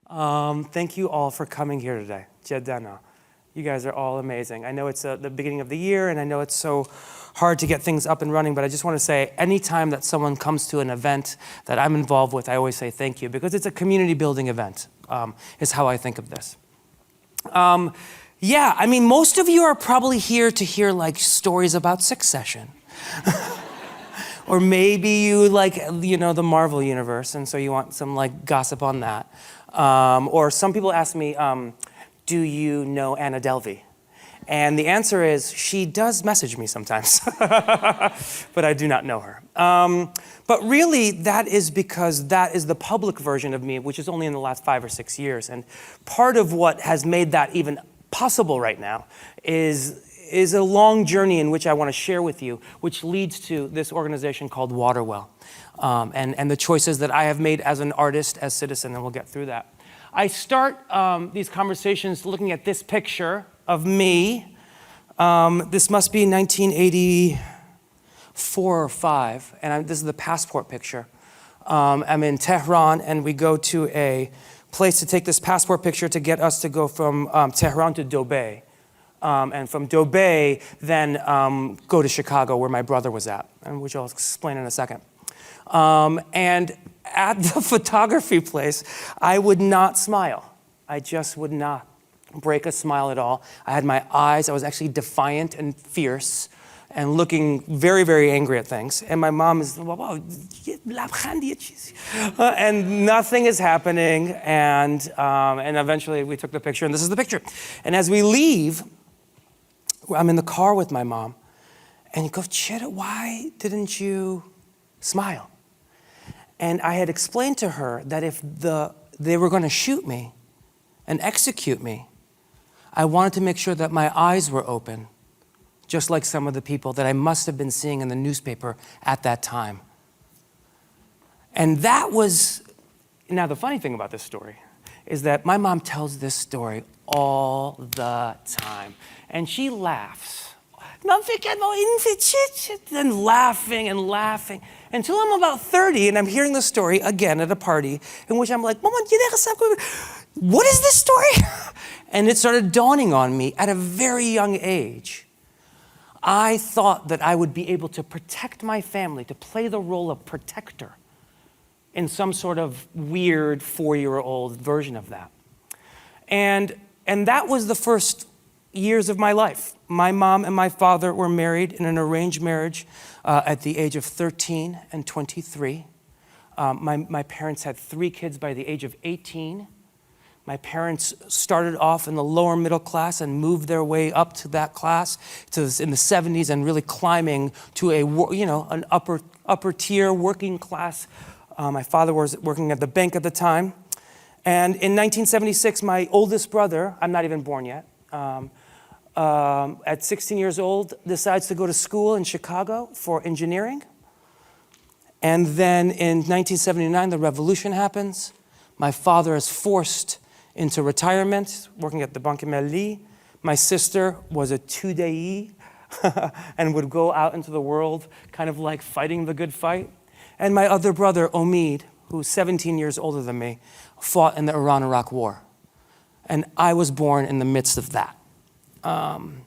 Thank you all for coming here today. Jedana. You guys are all amazing. I know it's the beginning of the year, and I know it's so hard to get things up and running, but I just want to say, anytime that someone comes to an event that I'm involved with, I always say thank you, because it's a community building event, is how I think of this. Yeah, I mean, most of you are probably here to hear like stories about Succession. Or maybe you like, the Marvel universe, and so you want some like gossip on that. Or some people ask me, do you know Anna Delvey? And the answer is, she does message me sometimes, but I do not know her. But really, that is because that is the public version of me, which is only in the last 5 or 6 years. And part of what has made that even possible right now is a long journey in which I want to share with you, which leads to this organization called Waterwell, and the choices that I have made as an artist, as citizen, and we'll get through that. I start these conversations looking at this picture of me. This must be 1984 or 5, and this is the passport picture. I'm in Tehran, and we go to a place to take this passport picture to get us to go from Tehran to Dubai. And from Dubai, then go to Chicago, where my brother was at, and which I'll explain in a second. And at the photography place, I would not smile. I just would not break a smile at all. I had my eyes, I was actually defiant and fierce and looking very, very angry at things. And my mom is, and nothing is happening. And eventually we took the picture, and this is the picture. And as we leave, I'm in the car with my mom, and you go, Chida, why didn't you smile? And I had explained to her that if they were going to shoot me and execute me, I wanted to make sure that my eyes were open, just like some of the people that I must have been seeing in the newspaper at that time. And that was, now the funny thing about this story is that my mom tells this story all the time. And she laughs. And laughing and laughing until I'm about 30 and I'm hearing the story again at a party in which I'm like, Mama, what is this story? And it started dawning on me at a very young age. I thought that I would be able to protect my family, to play the role of protector in some sort of weird 4-year-old version of that. And that was the first years of my life. My mom and my father were married in an arranged marriage at the age of 13 and 23. My parents had 3 kids by the age of 18. My parents started off in the lower middle class and moved their way up to that class in the 70s and really climbing to an upper tier working class. My father was working at the bank at the time. And in 1976, my oldest brother, I'm not even born yet, at 16 years old, decides to go to school in Chicago for engineering. And then in 1979, the revolution happens. My father is forced into retirement, working at the Banque Melli. My sister was a tudei and would go out into the world kind of like fighting the good fight. And my other brother, Omid, who's 17 years older than me, fought in the Iran-Iraq War. And I was born in the midst of that. And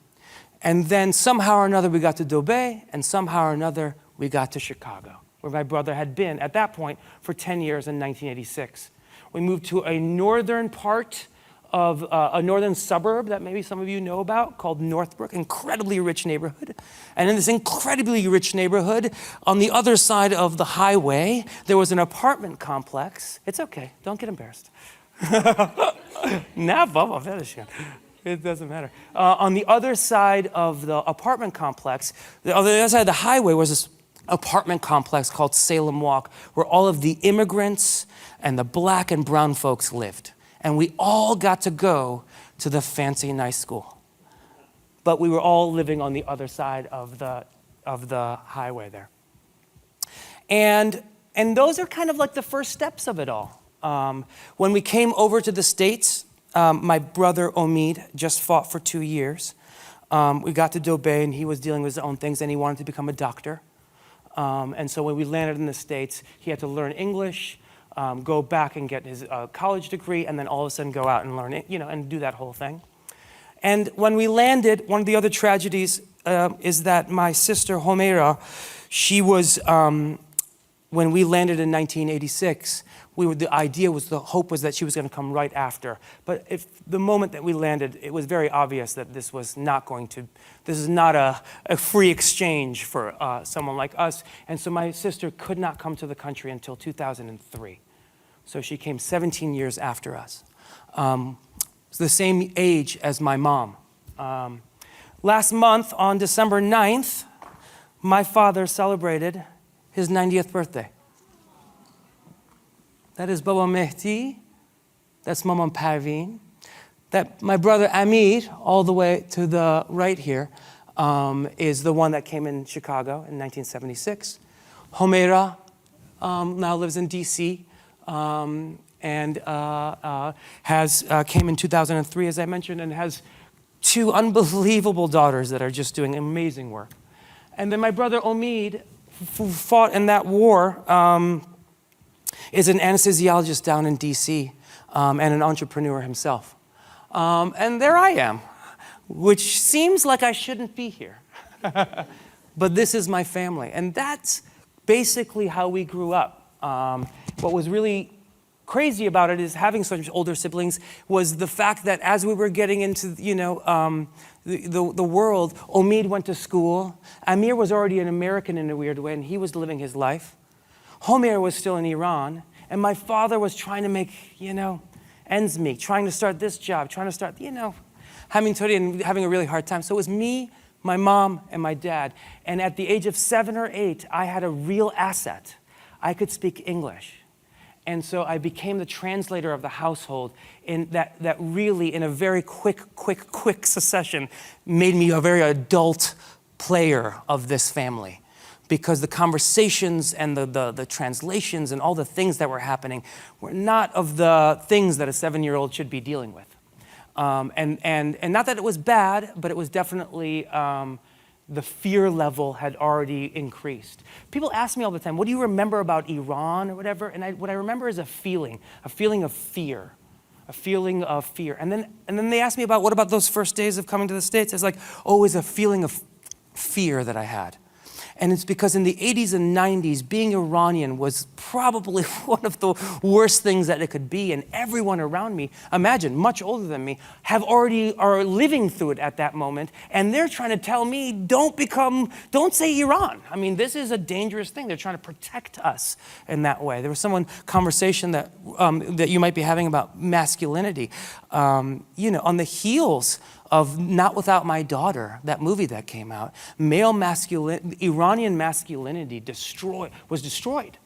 then somehow or another we got to Dubai, and somehow or another we got to Chicago, where my brother had been at that point for 10 years in 1986. We moved to a northern part of a northern suburb that maybe some of you know about called Northbrook, incredibly rich neighborhood. And in this incredibly rich neighborhood, on the other side of the highway, there was an apartment complex. It's okay, don't get embarrassed. It doesn't matter. On the other side of the apartment complex, on the other side of the highway was this apartment complex called Salem Walk, where all of the immigrants and the black and brown folks lived. And we all got to go to the fancy, nice school. But we were all living on the other side of the highway there. And those are kind of like the first steps of it all. When we came over to the States, my brother Omid just fought for 2 years. We got to Dubai, and he was dealing with his own things, and he wanted to become a doctor. And so when we landed in the States, he had to learn English. go back and get his college degree, and then all of a sudden go out and learn it, and do that whole thing. And when we landed, one of the other tragedies is that my sister Homeira, she was, when we landed in 1986, the hope was that she was going to come right after. But the moment that we landed, it was very obvious that this is not a free exchange for someone like us. And so my sister could not come to the country until 2003. So she came 17 years after us. The same age as my mom. Last month, on December 9th, my father celebrated his 90th birthday. That is Baba Mehdi, that's Mama Parveen. That my brother Amir, all the way to the right here, is the one that came in Chicago in 1976. Homeira now lives in DC, and came in 2003, as I mentioned, and has 2 unbelievable daughters that are just doing amazing work. And then my brother Omid, who fought in that war, is an anesthesiologist down in DC, and an entrepreneur himself. And there I am, which seems like I shouldn't be here. But this is my family, and that's basically how we grew up. What was really crazy about it is having such older siblings was the fact that as we were getting into, the world, Omid went to school. Amir was already an American in a weird way, and he was living his life. Homer was still in Iran, and my father was trying to make, ends meet, trying to start this job, trying to start, having a really hard time. So it was me, my mom, and my dad. And at the age of 7 or 8, I had a real asset. I could speak English. And so I became the translator of the household in that really, in a very quick succession, made me a very adult player of this family. Because the conversations and the translations and all the things that were happening were not of the things that a 7-year-old should be dealing with. And not that it was bad, but it was definitely, the fear level had already increased. People ask me all the time, what do you remember about Iran or whatever? And what I remember is a feeling of fear. A feeling of fear. And then they ask me about, what about those first days of coming to the States? It's like, it's a feeling of fear that I had. And it's because in the 80s and 90s, being Iranian was probably one of the worst things that it could be. And everyone around me, imagine, much older than me, are living through it at that moment. And they're trying to tell me, don't say Iran. I mean, this is a dangerous thing. They're trying to protect us in that way. There was conversation that you might be having about masculinity. On the heels of Not Without My Daughter, that movie that came out, Iranian masculinity was destroyed.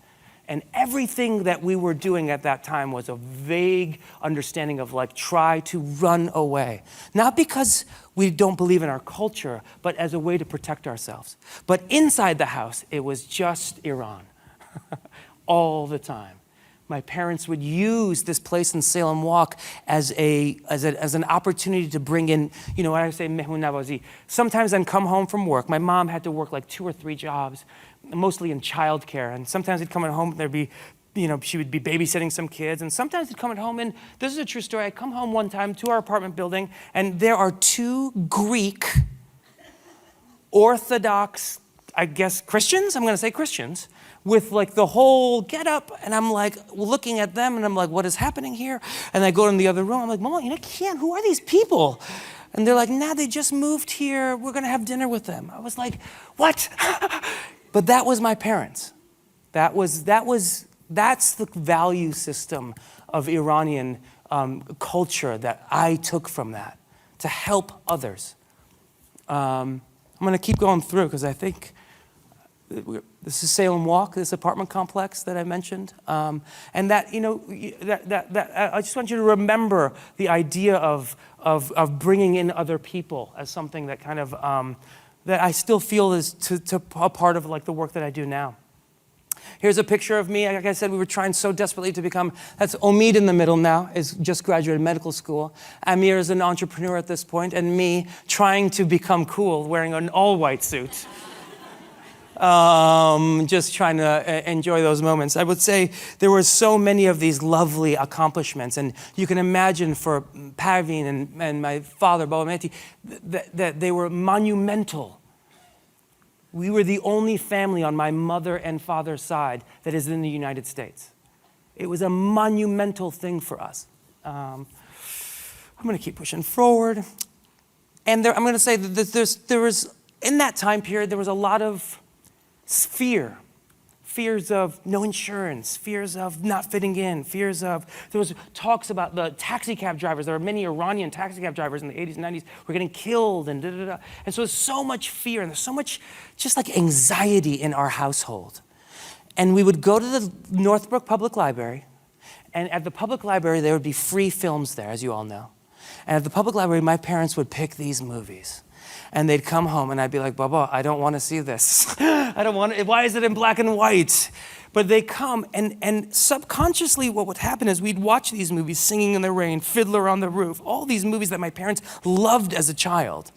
And everything that we were doing at that time was a vague understanding of try to run away. Not because we don't believe in our culture, but as a way to protect ourselves. But inside the house, it was just Iran all the time. My parents would use this place in Salem Walk as an opportunity to bring in, when I say mehmoon nawazi. Sometimes I'd come home from work. My mom had to work 2 or 3 jobs, mostly in childcare. And sometimes I'd come home, she would be babysitting some kids. And sometimes I'd come home, and this is a true story. I'd come home one time to our apartment building, and there are 2 Greek Orthodox, I guess, Christians? I'm going to say Christians. With the whole get up, and I'm looking at them, and I'm like, what is happening here? And I go in the other room, I'm like, Mama, who are these people? And they're like, nah, they just moved here, we're gonna have dinner with them. I was like, what? But that was my parents. That's the value system of Iranian culture that I took from that, to help others. I'm gonna keep going through, because I think, this is Salem Walk, this apartment complex that I mentioned. And that, I just want you to remember the idea of bringing in other people as something that kind of, that I still feel is a part of the work that I do now. Here's a picture of me. Like I said, we were trying so desperately to become, that's Omid in the middle now, is just graduated medical school. Amir is an entrepreneur at this point, and me trying to become cool, wearing an all-white suit. just trying to enjoy those moments. I would say there were so many of these lovely accomplishments, and you can imagine for Parveen and my father, Baba Mehdi, that they were monumental. We were the only family on my mother and father's side that is in the United States. It was a monumental thing for us. I'm going to keep pushing forward. And I'm going to say that there was, in that time period, there was a lot of fears of no insurance, fears of not fitting in, there was talks about the taxi cab drivers. There were many Iranian taxi cab drivers in the 80s and 90s who were getting killed and da-da-da. And so there's so much fear and there's so much just like anxiety in our household. And we would go to the Northbrook Public Library, and at the public library there would be free films there, as you all know. And at the public library, my parents would pick these movies. And they'd come home and I'd be like, Baba, I don't want to see this. I don't want it. Why is it in black and white? But they come and subconsciously what would happen is we'd watch these movies, Singing in the Rain, Fiddler on the Roof, all these movies that my parents loved as a child.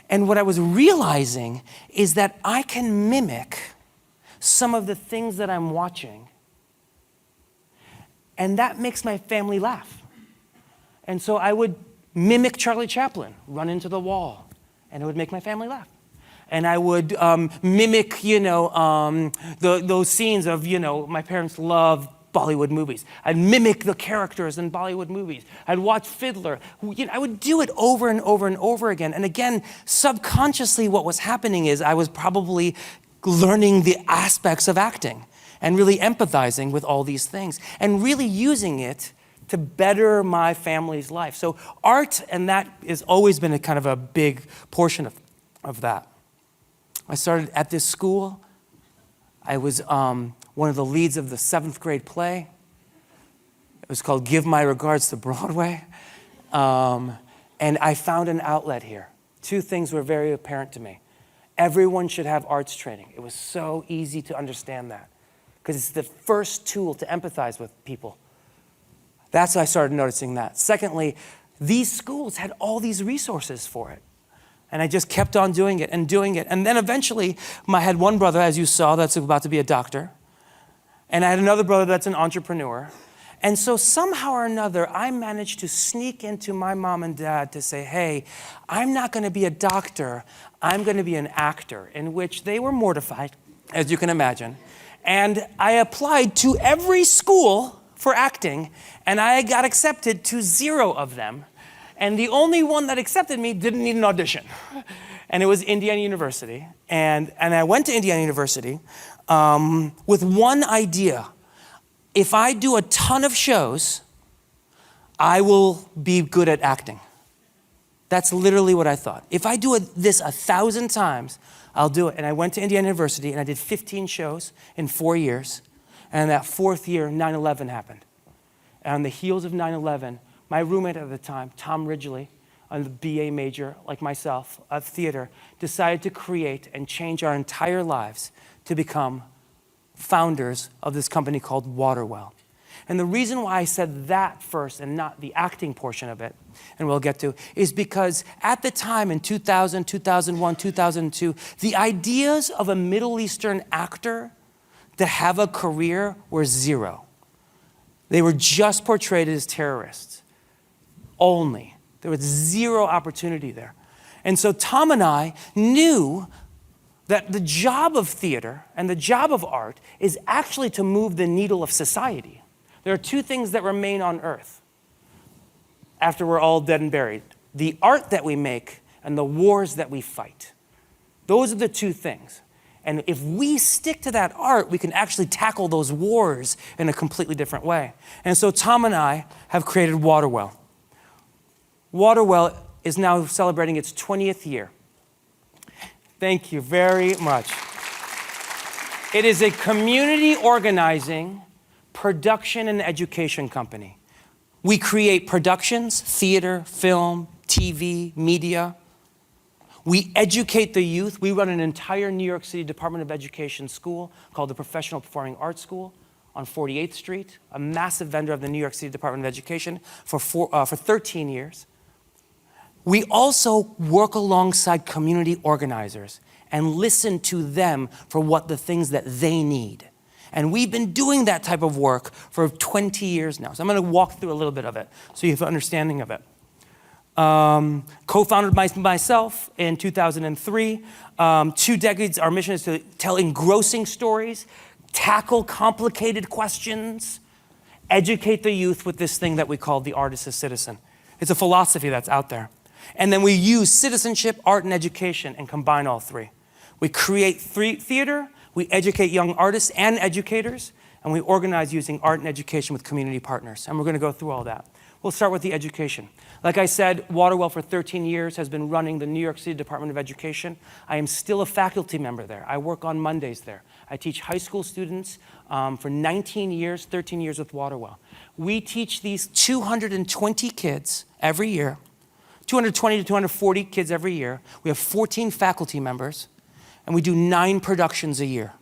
And what I was realizing is that I can mimic some of the things that I'm watching. And that makes my family laugh. And so I would mimic Charlie Chaplin, run into the wall. And it would make my family laugh. And I would mimic, those scenes of, my parents love Bollywood movies. I'd mimic the characters in Bollywood movies. I'd watch Fiddler. I would do it over and over and over again. And again, subconsciously what was happening is I was probably learning the aspects of acting and really empathizing with all these things and really using it to better my family's life. So art, and that has always been a kind of a big portion of that. I started at this school. I was one of the leads of the 7th grade play. It was called Give My Regards to Broadway. And I found an outlet here. 2 things were very apparent to me. Everyone should have arts training. It was so easy to understand that because it's the first tool to empathize with people. That's why I started noticing that. Secondly, these schools had all these resources for it. And I just kept on doing it. And then eventually, I had one brother, as you saw, that's about to be a doctor. And I had another brother that's an entrepreneur. And so somehow or another, I managed to sneak into my mom and dad to say, hey, I'm not going to be a doctor. I'm going to be an actor, in which they were mortified, as you can imagine. And I applied to every school for acting, and I got accepted to 0 of them. And the only one that accepted me didn't need an audition. And it was Indiana University. And I went to Indiana University with one idea. If I do a ton of shows, I will be good at acting. That's literally what I thought. If I do this 1,000 times, I'll do it. And I went to Indiana University, and I did 15 shows in 4 years. And that 4th year, 9/11 happened. And on the heels of 9/11, my roommate at the time, Tom Ridgely, a BA major like myself, of theater, decided to create and change our entire lives to become founders of this company called Waterwell. And the reason why I said that first and not the acting portion of it, and we'll get to, is because at the time in 2000, 2001, 2002, the ideas of a Middle Eastern actor to have a career were 0. They were just portrayed as terrorists, only. There was 0 opportunity there. And so Tom and I knew that the job of theater and the job of art is actually to move the needle of society. There are 2 things that remain on earth after we're all dead and buried: the art that we make and the wars that we fight. Those are the 2 things. And if we stick to that art, we can actually tackle those wars in a completely different way. And so Tom and I have created Waterwell. Waterwell is now celebrating its 20th year. Thank you very much. It is a community organizing, production, and education company. We create productions, theater, film, TV, media. We educate the youth. We run an entire New York City Department of Education school called the Professional Performing Arts School on 48th Street, a massive vendor of the New York City Department of Education for 13 years. We also work alongside community organizers and listen to them for what the things that they need. And we've been doing that type of work for 20 years now. So I'm going to walk through a little bit of it so you have an understanding of it. Co-founded myself in 2003. 2 decades, our mission is to tell engrossing stories, tackle complicated questions, educate the youth with this thing that we call the artist as citizen. It's a philosophy that's out there. And then we use citizenship, art, and education and combine all three. We create theater, we educate young artists and educators, and we organize using art and education with community partners. And we're going to go through all that. We'll start with the education. Like I said, Waterwell for 13 years has been running the New York City Department of Education. I am still a faculty member there. I work on Mondays there. I teach high school students for 19 years, 13 years with Waterwell. We teach these 220 kids every year, 220 to 240 kids every year. We have 14 faculty members, and we do 9 productions a year.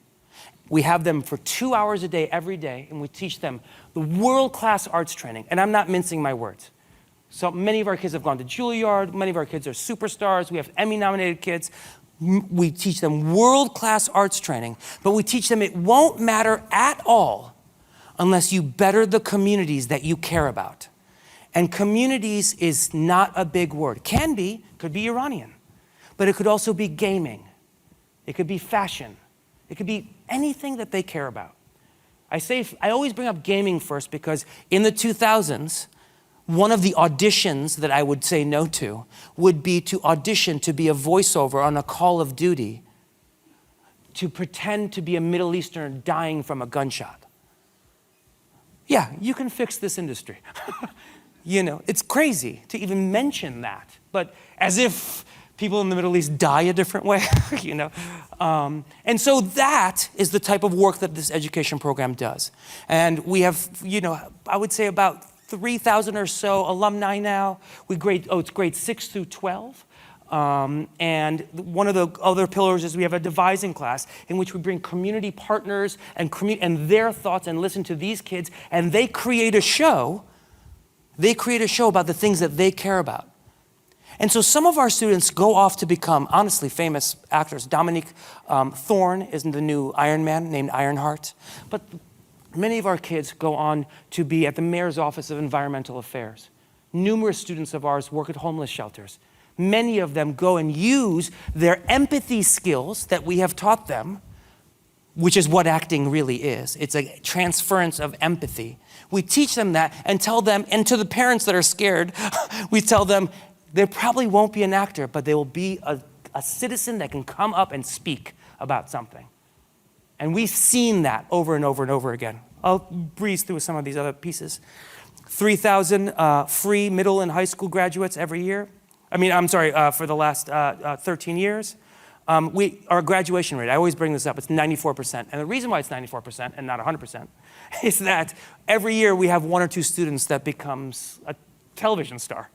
We have them for 2 hours a day, every day, and we teach them the world-class arts training. And I'm not mincing my words. So many of our kids have gone to Juilliard. Many of our kids are superstars. We have Emmy-nominated kids. We teach them world-class arts training, but we teach them it won't matter at all unless you better the communities that you care about. And communities is not a big word. Can be, could be Iranian, but it could also be gaming. It could be fashion. It could be anything that they care about. I always bring up gaming first because in the 2000s, one of the auditions that I would say no to would be to audition to be a voiceover on a Call of Duty to pretend to be a Middle Easterner dying from a gunshot. Yeah, you can fix this industry. You know, it's crazy to even mention that, but as if people in the Middle East die a different way, you know. And so that is the type of work that this education program does. And we have, you know, I would say about 3,000 or so alumni now. It's grades 6 through 12. And one of the other pillars is we have a devising class in which we bring community partners and their thoughts and listen to these kids, and they create a show. They create a show about the things that they care about. And so some of our students go off to become, honestly, famous actors. Dominique Thorne is the new Iron Man, named Ironheart. But many of our kids go on to be at the Mayor's Office of Environmental Affairs. Numerous students of ours work at homeless shelters. Many of them go and use their empathy skills that we have taught them, which is what acting really is. It's a transference of empathy. We teach them that and tell them, and to the parents that are scared, we tell them, there probably won't be an actor, but there will be a citizen that can come up and speak about something. And we've seen that over and over and over again. I'll breeze through some of these other pieces. 3,000 free middle and high school graduates every year. For the last 13 years. Our graduation rate, I always bring this up, it's 94%. And the reason why it's 94% and not 100% is that every year we have 1 or 2 students that becomes a television star.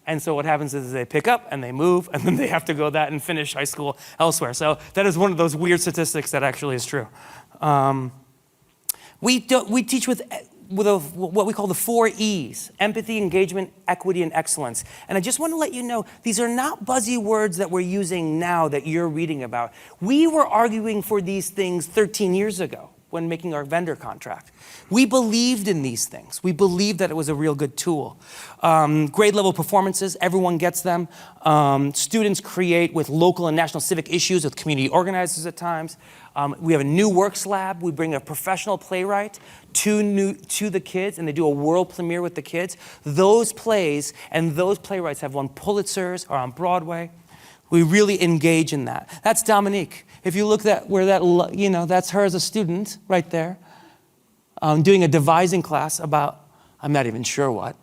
And so what happens is they pick up and they move, and then they have to go that and finish high school elsewhere. So that is one of those weird statistics that actually is true. We teach with what we call the 4 E's: empathy, engagement, equity, and excellence. And I just want to let you know, these are not buzzy words that we're using now that you're reading about. We were arguing for these things 13 years ago when making our vendor contract. We believed in these things. We believed that it was a real good tool. Grade level performances, everyone gets them. Students create with local and national civic issues with community organizers at times. We have a new works lab. We bring a professional playwright to the kids, and they do a world premiere with the kids. Those plays and those playwrights have won Pulitzers or on Broadway. We really engage in that. That's Dominique. If you look at where that, you know, that's her as a student right there, doing a devising class about, I'm not even sure what.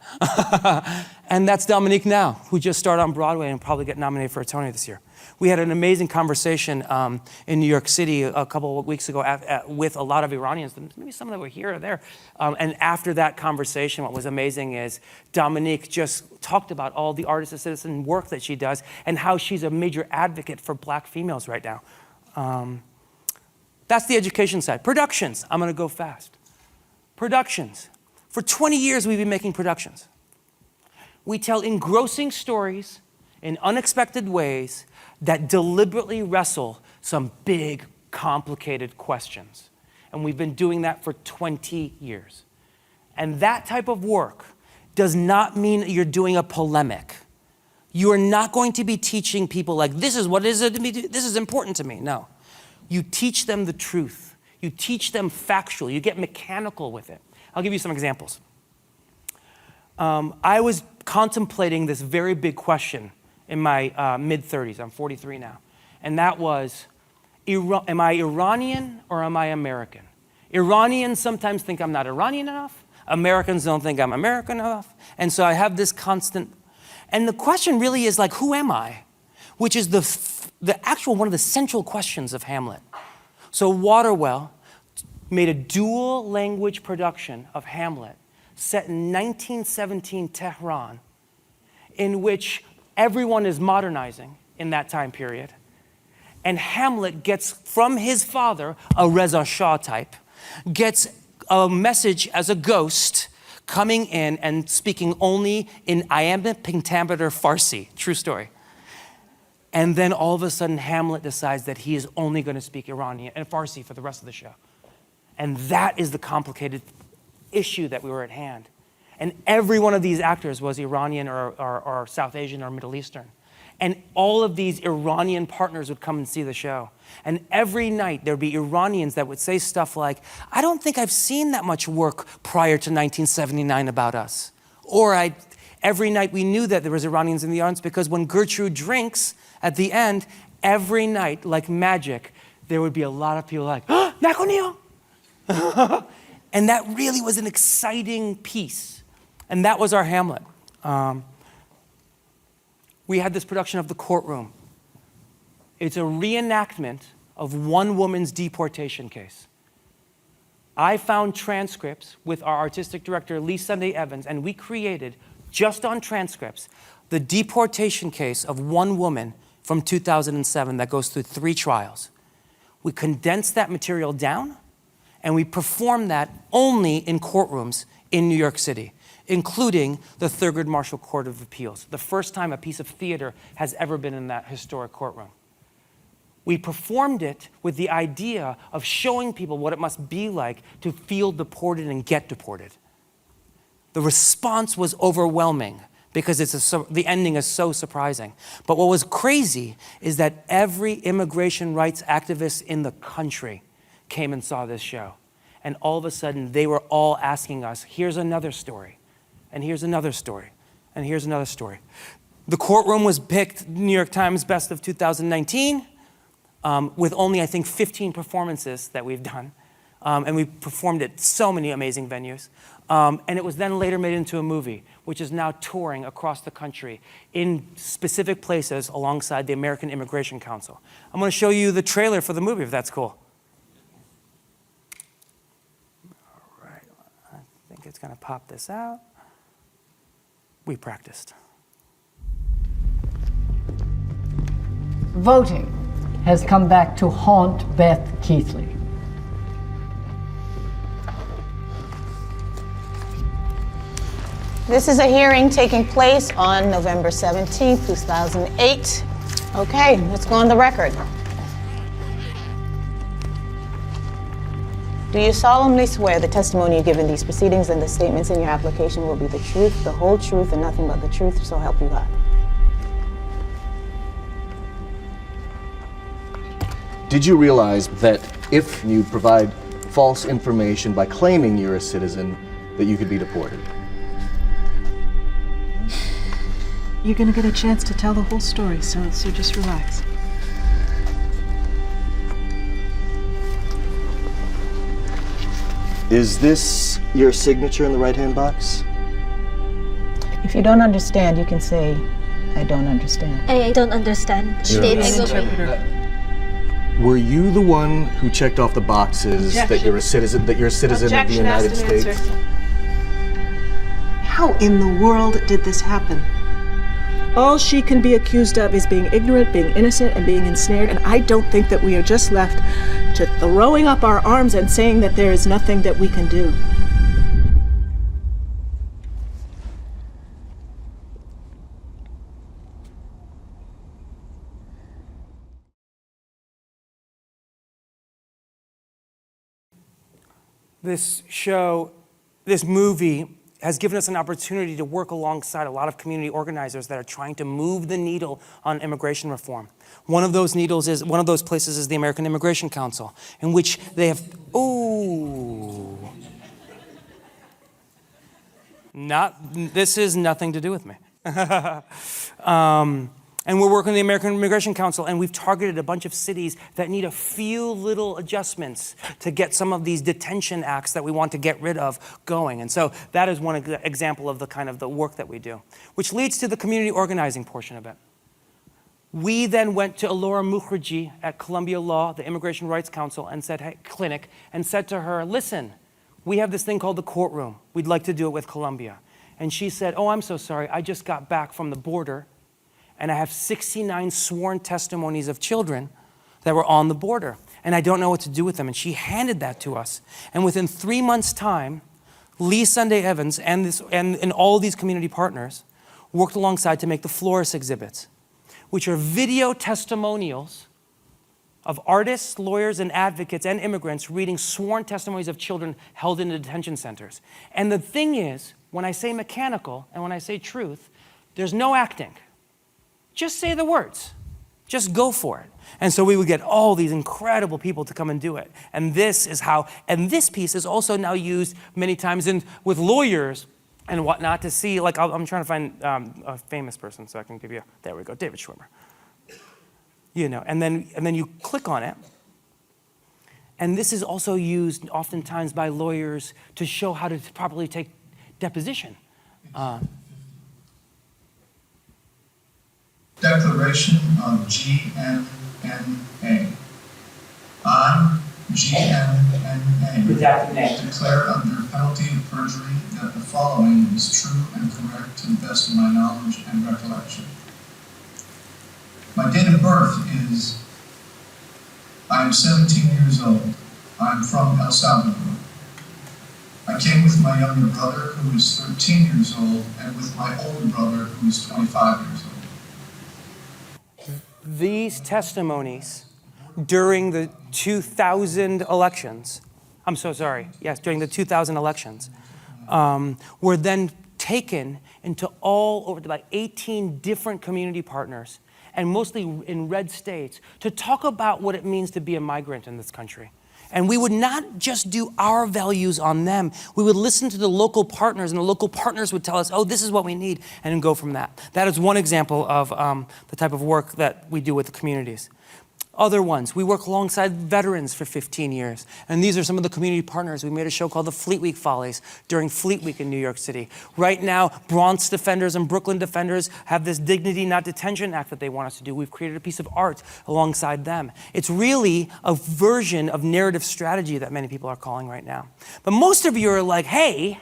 And that's Dominique now, who just started on Broadway and probably get nominated for a Tony this year. We had an amazing conversation in New York City a couple of weeks ago with a lot of Iranians, maybe some of them were here or there. And after that conversation, what was amazing is Dominique just talked about all the artist as citizen work that she does and how she's a major advocate for Black females right now. That's the education side. Productions, I'm gonna go fast. Productions. For 20 years, we've been making productions. We tell engrossing stories in unexpected ways that deliberately wrestle some big, complicated questions. And we've been doing that for 20 years. And that type of work does not mean that you're doing a polemic. You are not going to be teaching people like, this is what it is to me, this is important to me. No. You teach them the truth. You teach them factually. You get mechanical with it. I'll give you some examples. I was contemplating this very big question in my mid-30s. I'm 43 now. And that was, am I Iranian or am I American? Iranians sometimes think I'm not Iranian enough. Americans don't think I'm American enough. And so I have this constant, and the question really is like, who am I? Which is the actual, one of the central questions of Hamlet. So Waterwell made a dual language production of Hamlet set in 1917 Tehran, in which everyone is modernizing in that time period. And Hamlet gets from his father, a Reza Shah type, gets a message as a ghost coming in and speaking only in iambic pentameter Farsi, true story. And then all of a sudden Hamlet decides that he is only going to speak Iranian and Farsi for the rest of the show. And that is the complicated issue that we were at hand. And every one of these actors was Iranian or South Asian or Middle Eastern. And all of these Iranian partners would come and see the show. And every night there'd be Iranians that would say stuff like, I don't think I've seen that much work prior to 1979 about us. Or every night we knew that there was Iranians in the audience because when Gertrude drinks at the end, every night, like magic, there would be a lot of people like, oh, Nakonio! And that really was an exciting piece. And that was our Hamlet. We had this production of The Courtroom. It's a reenactment of one woman's deportation case. I found transcripts with our artistic director, Lee Sunday Evans, and we created, just on transcripts, the deportation case of one woman from 2007 that goes through 3 trials. We condensed that material down, and we performed that only in courtrooms in New York City, including the Thurgood Marshall Court of Appeals, the first time a piece of theater has ever been in that historic courtroom. We performed it with the idea of showing people what it must be like to feel deported and get deported. The response was overwhelming because the ending is so surprising. But what was crazy is that every immigration rights activist in the country came and saw this show. And all of a sudden, they were all asking us, here's another story. And here's another story, and here's another story. The Courtroom was picked New York Times Best of 2019 with only, I think, 15 performances that we've done. And we performed at so many amazing venues. And it was then later made into a movie, which is now touring across the country in specific places alongside the American Immigration Council. I'm going to show you the trailer for the movie, if that's cool. All right, I think it's going to pop this out. We practiced. Voting has come back to haunt Beth Keithley. This is a hearing taking place on November 17th, 2008. Okay, let's go on the record. Do you solemnly swear the testimony you give in these proceedings and the statements in your application will be the truth, the whole truth, and nothing but the truth, so help you God? Did you realize that if you provide false information by claiming you're a citizen, that you could be deported? You're gonna get a chance to tell the whole story, so just relax. Is this your signature in the right-hand box? If you don't understand, you can say, I don't understand. I don't understand. Were you the one who checked off the boxes that you're a citizen of the United States? How in the world did this happen? All she can be accused of is being ignorant, being innocent, and being ensnared, and I don't think that we are just left to throwing up our arms and saying that there is nothing that we can do. this show, this movie, has given us an opportunity to work alongside a lot of community organizers that are trying to move the needle on immigration reform. One of those places is the American Immigration Council, in which they have, this is nothing to do with me. And we're working with the American Immigration Council, and we've targeted a bunch of cities that need a few little adjustments to get some of these detention acts that we want to get rid of going. And so that is one example of the kind of the work that we do, which leads to the community organizing portion of it. We then went to Alora Mukherjee at Columbia Law, the Immigration Rights Council, and said, hey, clinic, and said to her, listen, we have this thing called the Courtroom. We'd like to do it with Columbia. And she said, oh, I'm so sorry. I just got back from the border, and I have 69 sworn testimonies of children that were on the border, and I don't know what to do with them. And she handed that to us. And within 3 months' time, Lee Sunday Evans and all these community partners worked alongside to make the Flores Exhibits, which are video testimonials of artists, lawyers, and advocates and immigrants reading sworn testimonies of children held in detention centers. And the thing is, when I say mechanical and when I say truth, there's no acting. Just say the words. Just go for it. And so we would get all these incredible people to come and do it. And this is how, and this piece is also now used many times with lawyers and whatnot to see, like I'm trying to find a famous person so I can give you, there we go, David Schwimmer. You know, and then you click on it. And this is also used oftentimes by lawyers to show how to properly take deposition. Declaration of GMNA. I, GMNA, declare under penalty of perjury that the following is true and correct to the best of my knowledge and recollection. My date of birth is, I am 17 years old. I am from El Salvador. I came with my younger brother, who is 13 years old, and with my older brother, who is 25 years old. These testimonies during the 2000 elections, I'm so sorry, yes, during the 2000 elections, were then taken into all over about 18 different community partners, and mostly in red states, to talk about what it means to be a migrant in this country. And we would not just do our values on them. We would listen to the local partners, and the local partners would tell us, oh, this is what we need, and then go from that. That is one example of the type of work that we do with the communities. Other ones, we work alongside veterans for 15 years. And these are some of the community partners. We made a show called the Fleet Week Follies during Fleet Week in New York City. Right now, Bronx Defenders and Brooklyn Defenders have this Dignity Not Detention Act that they want us to do. We've created a piece of art alongside them. It's really a version of narrative strategy that many people are calling right now. But most of you are like, hey,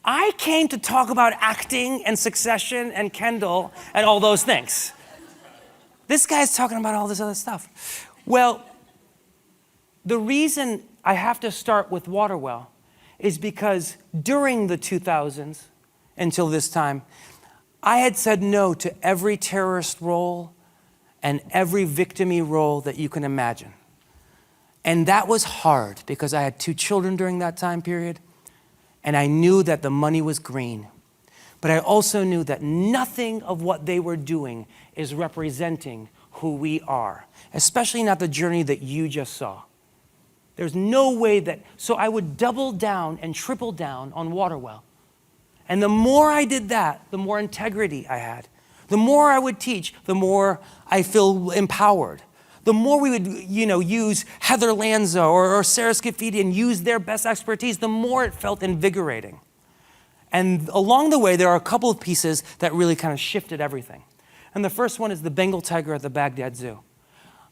I came to talk about acting and Succession and Kendall and all those things. This guy's talking about all this other stuff. Well, the reason I have to start with Waterwell is because during the 2000s, until this time, I had said no to every terrorist role and every victim-y role that you can imagine. And that was hard because I had 2 children during that time period, and I knew that the money was green. But I also knew that nothing of what they were doing is representing who we are, especially not the journey that you just saw. There's no way that, so I would double down and triple down on Waterwell. And the more I did that, the more integrity I had. The more I would teach, the more I feel empowered. The more we would, use Heather Lanza or Sarah Scafidi and use their best expertise, the more it felt invigorating. And along the way, there are a couple of pieces that really kind of shifted everything. And the first one is the Bengal tiger at the Baghdad Zoo.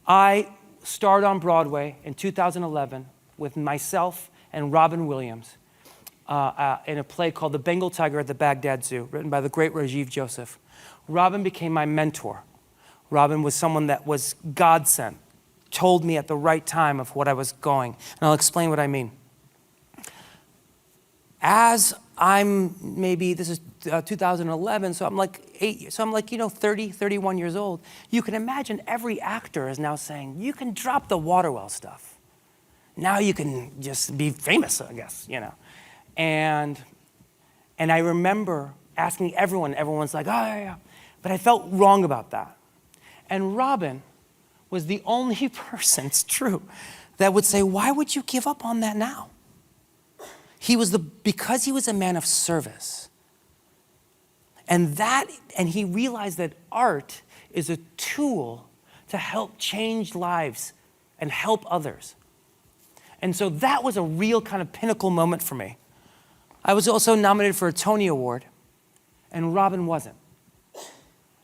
I starred on Broadway in 2011 with myself and Robin Williams in a play called The Bengal Tiger at the Baghdad Zoo, written by the great Rajiv Joseph. Robin became my mentor. Robin was someone that was God-sent, told me at the right time of what I was going. And I'll explain what I mean. As I'm maybe, this is 2011, so I'm like 30, 31 years old. You can imagine every actor is now saying, you can drop the Waterwell stuff. Now you can just be famous, I guess, you know. And I remember asking everyone's like, oh, yeah. But I felt wrong about that. And Robin was the only person, it's true, that would say, why would you give up on that now? Because he was a man of service. And he realized that art is a tool to help change lives and help others. And so that was a real kind of pinnacle moment for me. I was also nominated for a Tony Award, and Robin wasn't.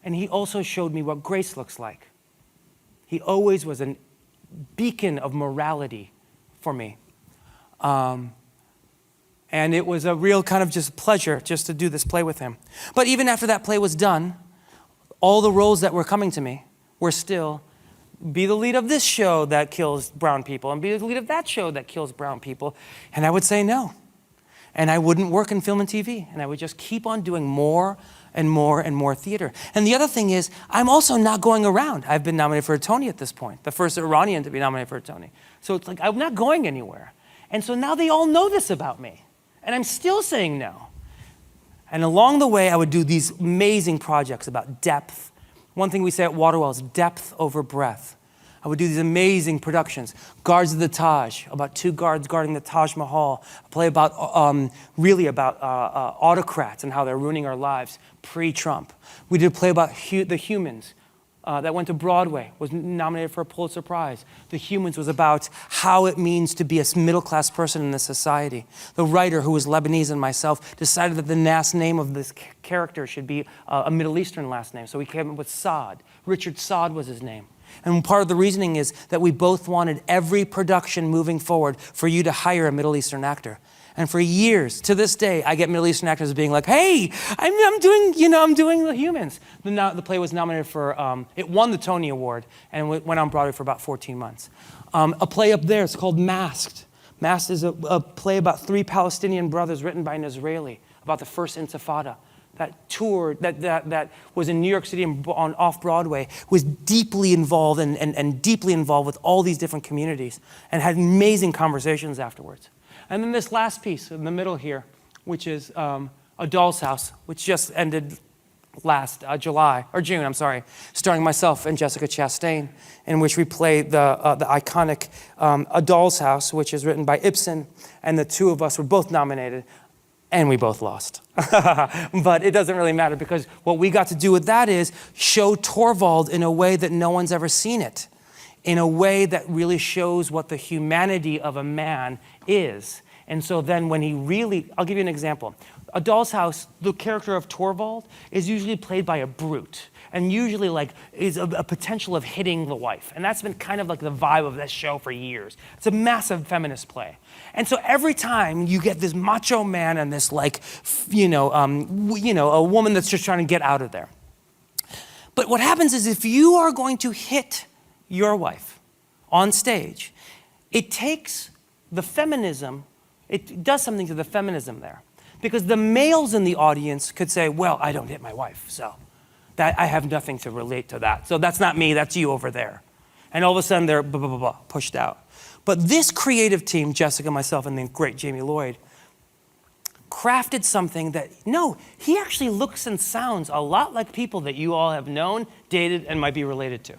And he also showed me what grace looks like. He always was a beacon of morality for me. And it was a real kind of just pleasure just to do this play with him. But even after that play was done, all the roles that were coming to me were still, be the lead of this show that kills brown people, and be the lead of that show that kills brown people. And I would say no. And I wouldn't work in film and TV. And I would just keep on doing more and more and more theater. And the other thing is, I'm also not going around. I've been nominated for a Tony at this point, the first Iranian to be nominated for a Tony. So it's like, I'm not going anywhere. And so now they all know this about me. And I'm still saying no. And along the way, I would do these amazing projects about depth. One thing we say at Waterwell is depth over breadth. I would do these amazing productions. Guards of the Taj, about 2 guards guarding the Taj Mahal. A play about, autocrats and how they're ruining our lives pre-Trump. We did a play about the Humans that went to Broadway, was nominated for a Pulitzer Prize. The Humans was about how it means to be a middle-class person in this society. The writer, who was Lebanese and myself, decided that the last name of this character should be a Middle Eastern last name. So we came up with Saad. Richard Saad was his name. And part of the reasoning is that we both wanted every production moving forward for you to hire a Middle Eastern actor. And for years, to this day, I get Middle Eastern actors being like, hey, I'm doing The Humans. The play was nominated for, it won the Tony Award and went on Broadway for about 14 months. A play up there, it's called Masked. Masked is a play about 3 Palestinian brothers written by an Israeli about the first Intifada. That tour that was in New York City and off Broadway was deeply involved and deeply involved with all these different communities and had amazing conversations afterwards. And then this last piece in the middle here, which is A Doll's House, which just ended last June, starring myself and Jessica Chastain, in which we play the iconic A Doll's House, which is written by Ibsen, and the two of us were both nominated. And we both lost. But it doesn't really matter, because what we got to do with that is show Torvald in a way that no one's ever seen it, in a way that really shows what the humanity of a man is. And so then when I'll give you an example. A Doll's House, the character of Torvald is usually played by a brute, and usually is a potential of hitting the wife. And that's been kind of like the vibe of this show for years. It's a massive feminist play. And so every time you get this macho man and this a woman that's just trying to get out of there. But what happens is, if you are going to hit your wife on stage, it takes the feminism, it does something to the feminism there. Because the males in the audience could say, well, I don't hit my wife, so that I have nothing to relate to that. So that's not me, that's you over there. And all of a sudden they're pushed out. But this creative team, Jessica, myself, and the great Jamie Lloyd, crafted something that, no, he actually looks and sounds a lot like people that you all have known, dated, and might be related to.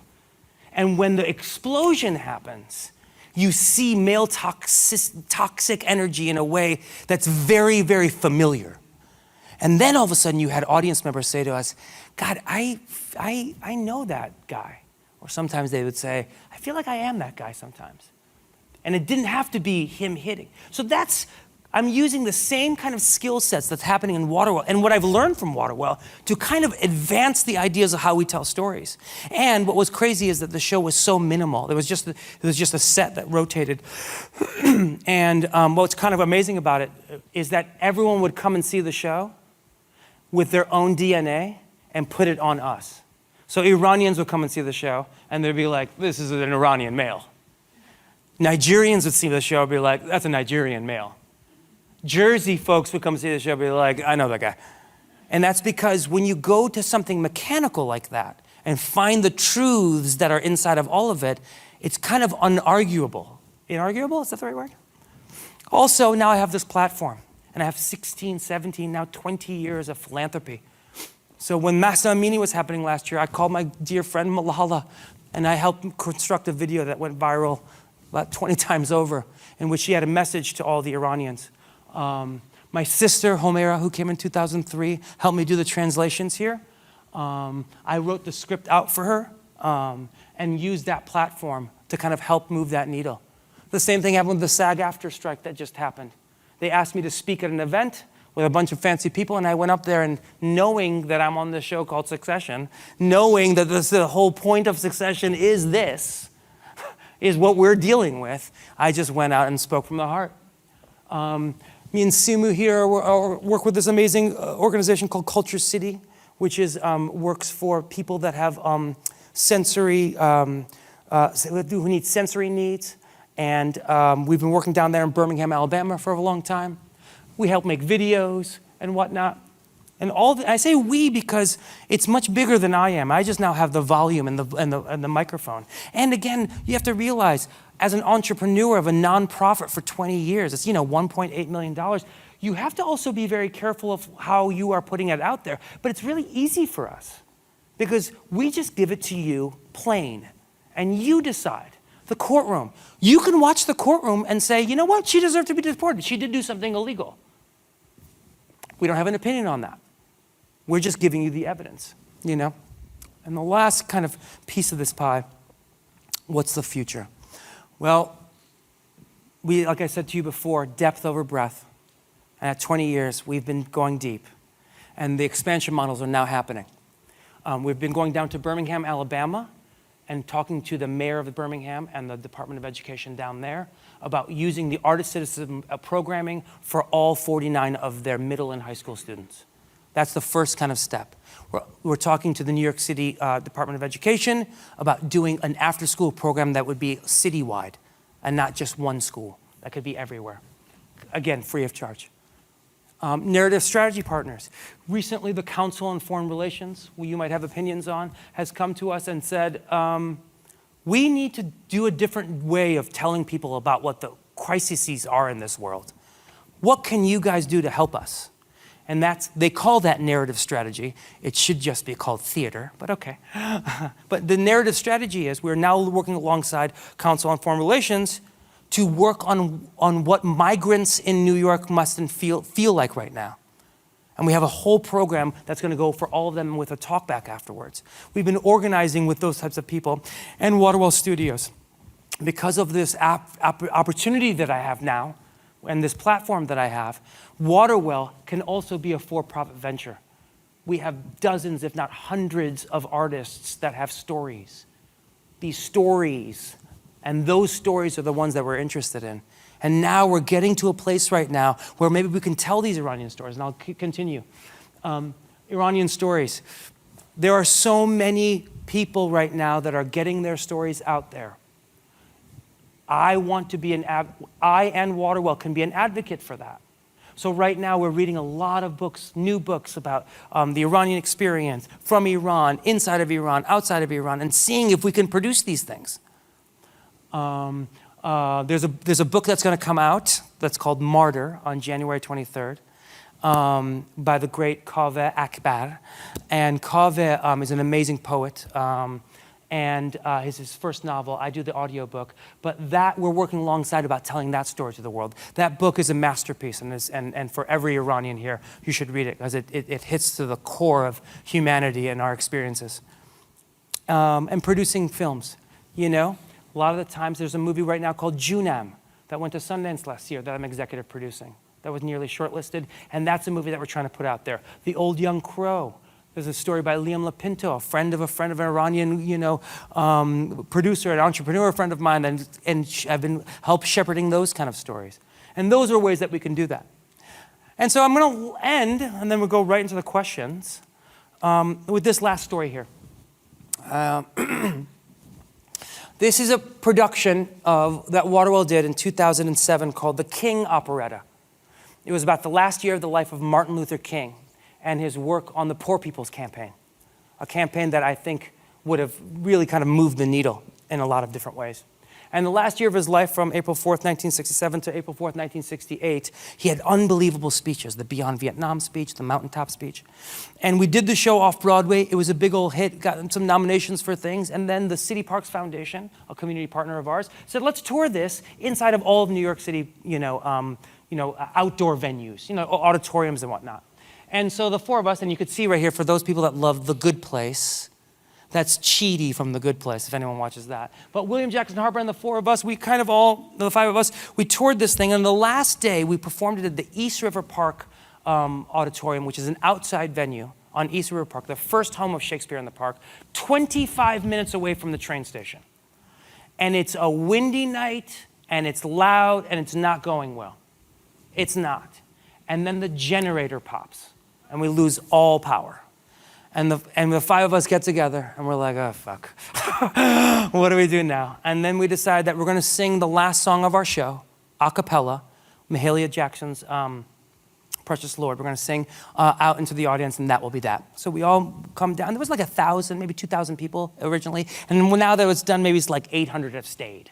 And when the explosion happens, you see male toxic energy in a way that's very, very familiar. And then all of a sudden you had audience members say to us, God, I know that guy. Or sometimes they would say, I feel like I am that guy sometimes. And it didn't have to be him hitting. So I'm using the same kind of skill sets that's happening in Waterwell and what I've learned from Waterwell to kind of advance the ideas of how we tell stories. And what was crazy is that the show was so minimal. It was just a set that rotated. And what's kind of amazing about it is that everyone would come and see the show with their own DNA and put it on us. So Iranians would come and see the show and they'd be like, this is an Iranian male. Nigerians would see the show and be like, that's a Nigerian male. Jersey folks would come see the show and be like, I know that guy. And that's because when you go to something mechanical like that and find the truths that are inside of all of it, it's kind of unarguable. inarguable, is that the right word? Also, now I have this platform, and I have 16, 17, now 20 years of philanthropy. So when Mahsa Amini was happening last year, I called my dear friend Malala, and I helped construct a video that went viral about 20 times over, in which she had a message to all the Iranians. My sister, Homaira, who came in 2003, helped me do the translations here. I wrote the script out for her and used that platform to kind of help move that needle. The same thing happened with the SAG-AFTRA strike that just happened. They asked me to speak at an event with a bunch of fancy people, and I went up there, and knowing that I'm on this show called Succession, knowing that the whole point of Succession is this, is what we're dealing with, I just went out and spoke from the heart. Me and Simu here work with this amazing organization called Culture City, which is works for people that have who need sensory needs. And we've been working down there in Birmingham, Alabama for a long time. We help make videos and whatnot. And I say we because it's much bigger than I am. I just now have the volume and the microphone. And again, you have to realize, as an entrepreneur of a nonprofit for 20 years, it's $1.8 million, you have to also be very careful of how you are putting it out there. But it's really easy for us because we just give it to you plain, and you decide. The Courtroom. You can watch The Courtroom and say, you know what, she deserved to be deported. She did do something illegal. We don't have an opinion on that. We're just giving you the evidence, And the last kind of piece of this pie, what's the future? Well, like I said to you before, depth over breadth. And at 20 years, we've been going deep. And the expansion models are now happening. We've been going down to Birmingham, Alabama, and talking to the mayor of Birmingham and the Department of Education down there about using the artist citizen programming for all 49 of their middle and high school students. That's the first kind of step. We're talking to the New York City Department of Education about doing an after-school program that would be citywide and not just one school. That could be everywhere. Again, free of charge. Narrative strategy partners. Recently, the Council on Foreign Relations, who you might have opinions on, has come to us and said, we need to do a different way of telling people about what the crises are in this world. What can you guys do to help us? And they call that narrative strategy. It should just be called theater, but okay. But the narrative strategy is we're now working alongside Council on Foreign Relations to work on what migrants in New York must feel like right now. And we have a whole program that's going to go for all of them with a talk back afterwards. We've been organizing with those types of people and Waterwell Studios. Because of this opportunity that I have now and this platform that I have, Waterwell can also be a for-profit venture. We have dozens, if not hundreds, of artists that have stories. These stories, and those stories are the ones that we're interested in. And now we're getting to a place right now where maybe we can tell these Iranian stories, and I'll continue. Iranian stories. There are so many people right now that are getting their stories out there. I want to be I and Waterwell can be an advocate for that. So right now we're reading a lot of books, new books about the Iranian experience from Iran, inside of Iran, outside of Iran, and seeing if we can produce these things. There's a book that's going to come out that's called Martyr on January 23rd by the great Kaveh Akbar. And Kaveh is an amazing poet. And his first novel, I do the audiobook, but that we're working alongside about telling that story to the world. That book is a masterpiece, and for every Iranian here, you should read it, because it hits to the core of humanity and our experiences. And producing films, A lot of the times, there's a movie right now called Junam that went to Sundance last year that I'm executive producing. That was nearly shortlisted, and that's a movie that we're trying to put out there. The Old Young Crow. There's a story by Liam Lapinto, a friend of an Iranian, producer, an entrepreneur friend of mine, and I've been helped shepherding those kind of stories. And those are ways that we can do that. And so I'm going to end, and then we'll go right into the questions, with this last story here. This is a production that Waterwell did in 2007 called The King Operetta. It was about the last year of the life of Martin Luther King and his work on the Poor People's Campaign, a campaign that I think would have really kind of moved the needle in a lot of different ways. And the last year of his life, from April 4th, 1967 to April 4th, 1968, he had unbelievable speeches, the Beyond Vietnam speech, the Mountaintop speech. And we did the show off Broadway. It was a big old hit, got some nominations for things. And then the City Parks Foundation, a community partner of ours, said, let's tour this inside of all of New York City, outdoor venues, auditoriums and whatnot. And so the four of us, and you could see right here, for those people that love The Good Place, that's Chidi from The Good Place, if anyone watches that. But William Jackson Harper and the four of us, we kind of all, the five of us, we toured this thing. And the last day, we performed it at the East River Park Auditorium, which is an outside venue on East River Park, the first home of Shakespeare in the Park, 25 minutes away from the train station. And it's a windy night, and it's loud, and it's not going well. It's not. And then the generator pops, and we lose all power. And the five of us get together, and we're like, oh, fuck. What do we do now? And then we decide that we're going to sing the last song of our show, a cappella, Mahalia Jackson's Precious Lord. We're going to sing out into the audience, and that will be that. So we all come down. There was like 1,000, maybe 2,000 people originally. And now that it's done, maybe it's like 800 have stayed.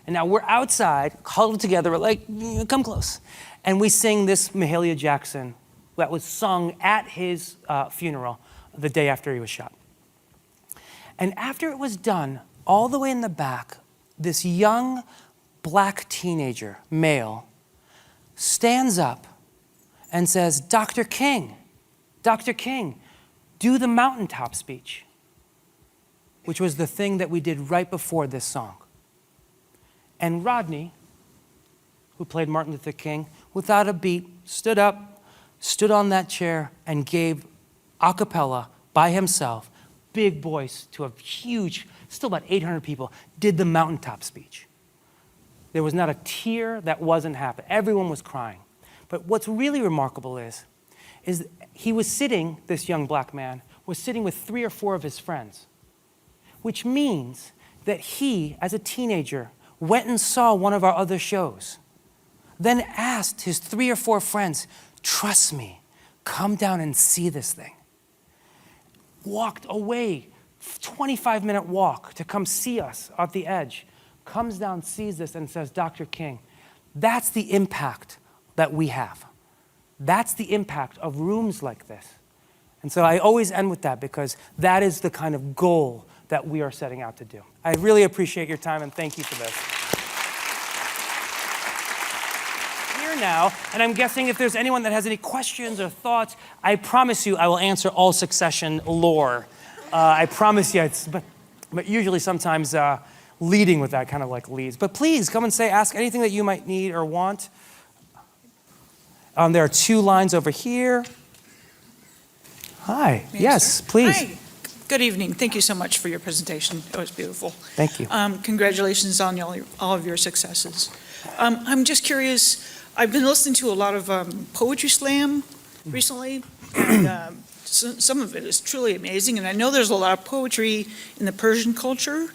And now we're outside, huddled together. We're like, come close. And we sing this Mahalia Jackson that was sung at his funeral the day after he was shot. And after it was done, all the way in the back, this young black teenager, male, stands up and says, Dr. King, do the mountaintop speech, which was the thing that we did right before this song. And Rodney, who played Martin Luther King, without a beat, stood up, stood on that chair, and gave a cappella by himself, big voice to a huge, still about 800 people, did the mountaintop speech. There was not a tear that wasn't happening. Everyone was crying. But what's really remarkable is he was sitting, this young black man, was sitting with 3 or 4 of his friends, which means that he, as a teenager, went and saw one of our other shows, then asked his 3 or 4 friends, trust me, come down and see this thing. Walked away, 25-minute walk to come see us at the edge, comes down, sees this, and says, Dr. King, that's the impact that we have. That's the impact of rooms like this. And so I always end with that because that is the kind of goal that we are setting out to do. I really appreciate your time and thank you for this. Now, and I'm guessing if there's anyone that has any questions or thoughts, I promise you I will answer all Succession lore. I promise you, but usually sometimes leading with that kind of like leads. But please come and ask anything that you might need or want. There are 2 lines over here. Hi, yes, please. Hi. Good evening. Thank you so much for your presentation. It was beautiful. Thank you. Congratulations on all of your successes. I'm just curious, I've been listening to a lot of poetry slam recently, and some of it is truly amazing. And I know there's a lot of poetry in the Persian culture,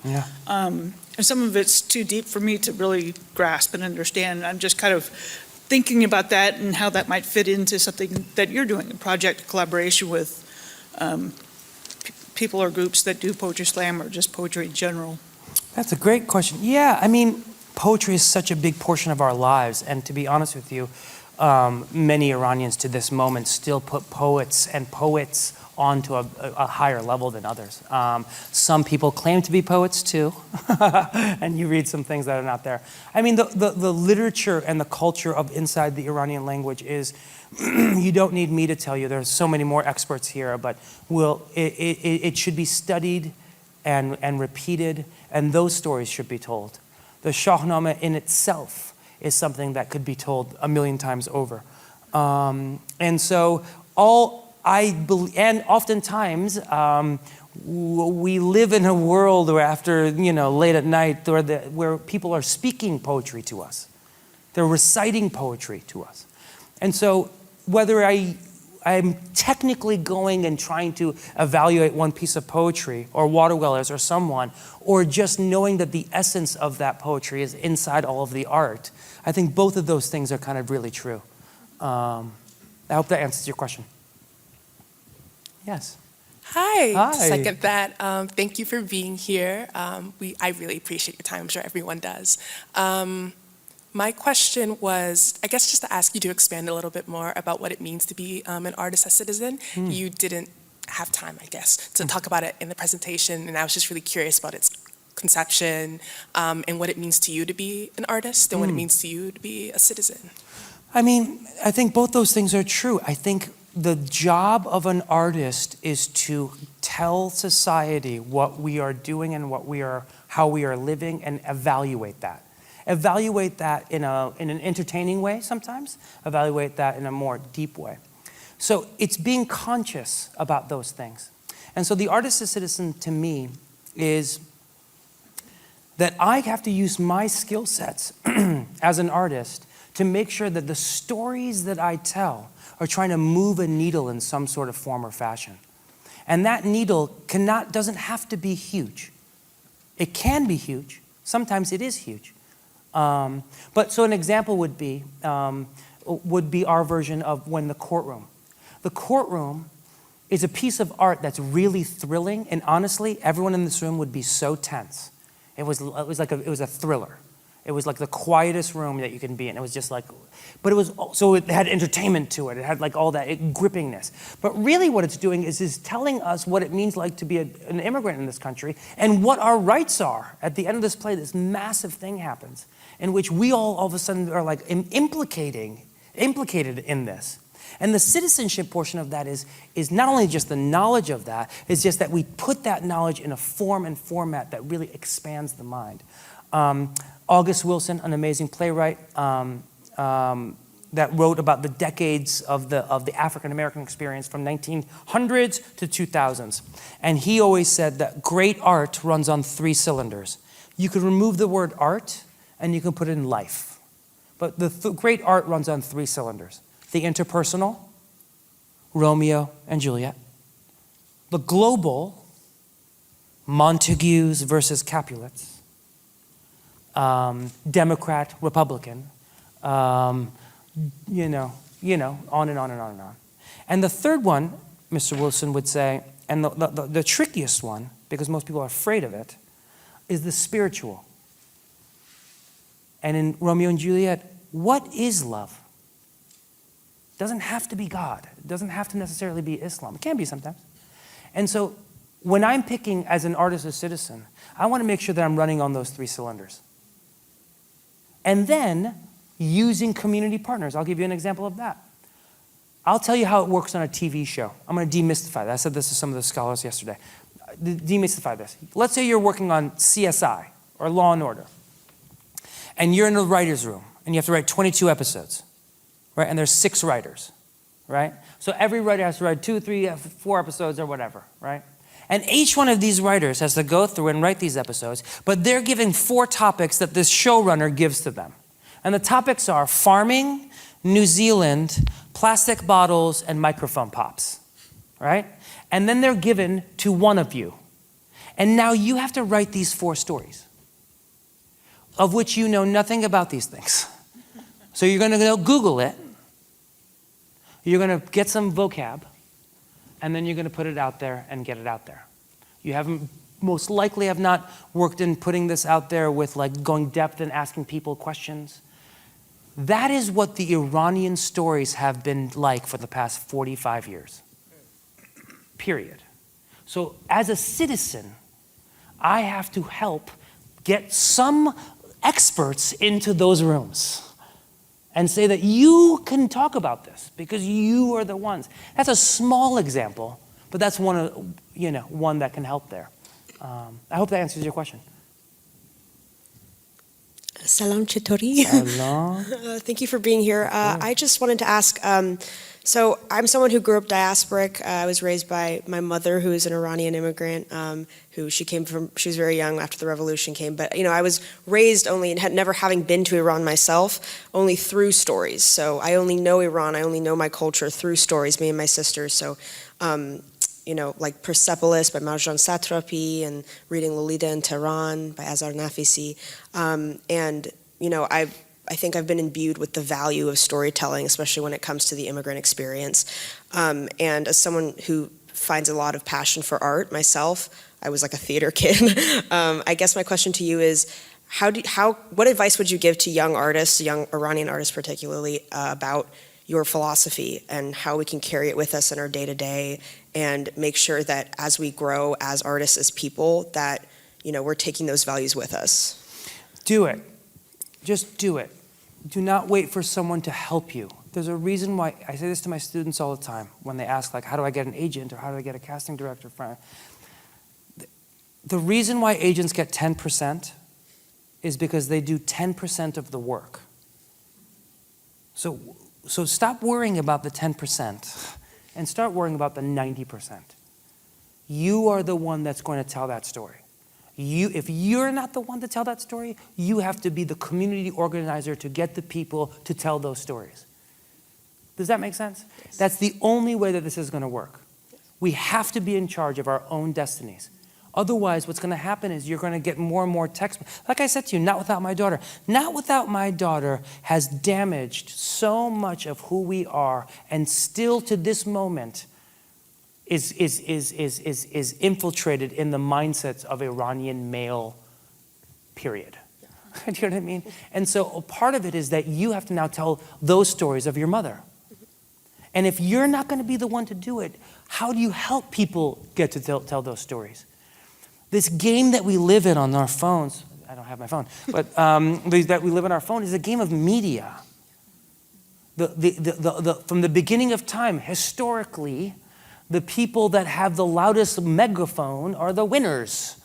and some of it's too deep for me to really grasp and understand. I'm just kind of thinking about that and how that might fit into something that you're doing, a project collaboration with people or groups that do poetry slam or just poetry in general. That's a great question. Yeah, I mean, poetry is such a big portion of our lives, and to be honest with you, many Iranians to this moment still put poets and poets onto a higher level than others. Some people claim to be poets too, and you read some things that are not there. I mean, the literature and the culture of inside the Iranian language is, you don't need me to tell you, there's so many more experts here, but it should be studied and repeated, and those stories should be told. The Shahnameh in itself is something that could be told 1,000,000 times over. And so and oftentimes we live in a world where after, late at night, where people are speaking poetry to us. They're reciting poetry to us. And so whether I'm technically going and trying to evaluate one piece of poetry, or Waterwell is, or someone, or just knowing that the essence of that poetry is inside all of the art, I think both of those things are kind of really true. I hope that answers your question. Yes. Hi. Hi. To second that, thank you for being here. I really appreciate your time. I'm sure everyone does. My question was, I guess just to ask you to expand a little bit more about what it means to be an artist at Citizen. You didn't have time, I guess, to talk about it in the presentation, and I was just really curious about its conception and what it means to you to be an artist and what it means to you to be a citizen. I mean, I think both those things are true. I think the job of an artist is to tell society what we are doing and how we are living, and evaluate that. Evaluate that in an entertaining way sometimes, evaluate that in a more deep way. So it's being conscious about those things. And so the artist as citizen to me is that I have to use my skill sets as an artist to make sure that the stories that I tell are trying to move a needle in some sort of form or fashion. And that needle doesn't have to be huge. It can be huge. Sometimes it is huge. But so an example would be our version of when the Courtroom. The Courtroom is a piece of art that's really thrilling, and honestly, everyone in this room would be so tense. It was a thriller. It was like the quietest room that you can be in. It was just like, but it had entertainment to it. It had like all that grippingness. But really what it's doing is telling us what it means like to be an immigrant in this country and what our rights are. At the end of this play, this massive thing happens in which we all of a sudden are like implicated in this. And the citizenship portion of that is not only just the knowledge of that, it's just that we put that knowledge in a form and format that really expands the mind. August Wilson, an amazing playwright that wrote about the decades of the African-American experience from 1900s to 2000s. And he always said that great art runs on 3 cylinders. You could remove the word art and you can put it in life. But the great art runs on 3 cylinders. The interpersonal, Romeo and Juliet. The global, Montagues versus Capulets. Democrat, Republican, on and on and on and on. And the third one, Mr. Wilson would say, and the trickiest one, because most people are afraid of it, is the spiritual. And in Romeo and Juliet, what is love? It doesn't have to be God. It doesn't have to necessarily be Islam. It can be sometimes. And so when I'm picking as an artist or citizen, I want to make sure that I'm running on those 3 cylinders. And then using community partners. I'll give you an example of that. I'll tell you how it works on a TV show. I'm going to demystify that. I said this to some of the scholars yesterday. Demystify this. Let's say you're working on CSI or Law and Order, and you're in a writer's room, and you have to write 22 episodes, right? And there's 6 writers, right? So every writer has to write 2, 3, 4 episodes or whatever, right? And each one of these writers has to go through and write these episodes, but they're given 4 topics that this showrunner gives to them. And the topics are farming, New Zealand, plastic bottles, and microphone pops, right? And then they're given to one of you. And now you have to write these 4 stories, of which you know nothing about these things. So you're going to go Google it, you're going to get some vocab, and then you're going to put it out there and get it out there. You most likely have not worked in putting this out there with like going depth and asking people questions. That is what the Iranian stories have been like for the past 45 years, period. So as a citizen, I have to help get some experts into those rooms and say that you can talk about this because you are the ones. That's a small example, but that's one that can help there. I hope that answers your question. Salam Chitori. Salam. Thank you for being here. I just wanted to ask, so I'm someone who grew up diasporic. I was raised by my mother, who is an Iranian immigrant, she was very young after the revolution came. But, I was raised only and never having been to Iran myself, only through stories. So I only know Iran, I only know my culture through stories, me and my sisters. So, like Persepolis by Marjan Satrapi and reading Lolita in Tehran by Azar Nafisi. I think I've been imbued with the value of storytelling, especially when it comes to the immigrant experience. And as someone who finds a lot of passion for art. Myself, I was like a theater kid. I guess my question to you is, what advice would you give to young artists, young Iranian artists particularly, about your philosophy and how we can carry it with us in our day-to-day and make sure that as we grow as artists, as people, that we're taking those values with us? Do it. Just do it. Do not wait for someone to help you. There's a reason why, I say this to my students all the time when they ask, like, how do I get an agent or how do I get a casting director friend? The reason why agents get 10% is because they do 10% of the work. So stop worrying about the 10% and start worrying about the 90%. You are the one that's going to tell that story. If you're not the one to tell that story, you have to be the community organizer to get the people to tell those stories. Does that make sense? Yes. That's the only way that this is going to work. Yes. We have to be in charge of our own destinies. Otherwise, what's going to happen is you're going to get more and more text. Like I said to you, Not Without My Daughter. Not Without My Daughter has damaged so much of who we are, and still to this moment is infiltrated in the mindsets of Iranian male, period. Do you know what I mean? And so a part of it is that you have to now tell those stories of your mother. And if you're not going to be the one to do it, how do you help people get to tell those stories? This game that we live in on our phones, I don't have my phone, but that we live in our phone is a game of media. From the beginning of time, historically, the people that have the loudest megaphone are the winners.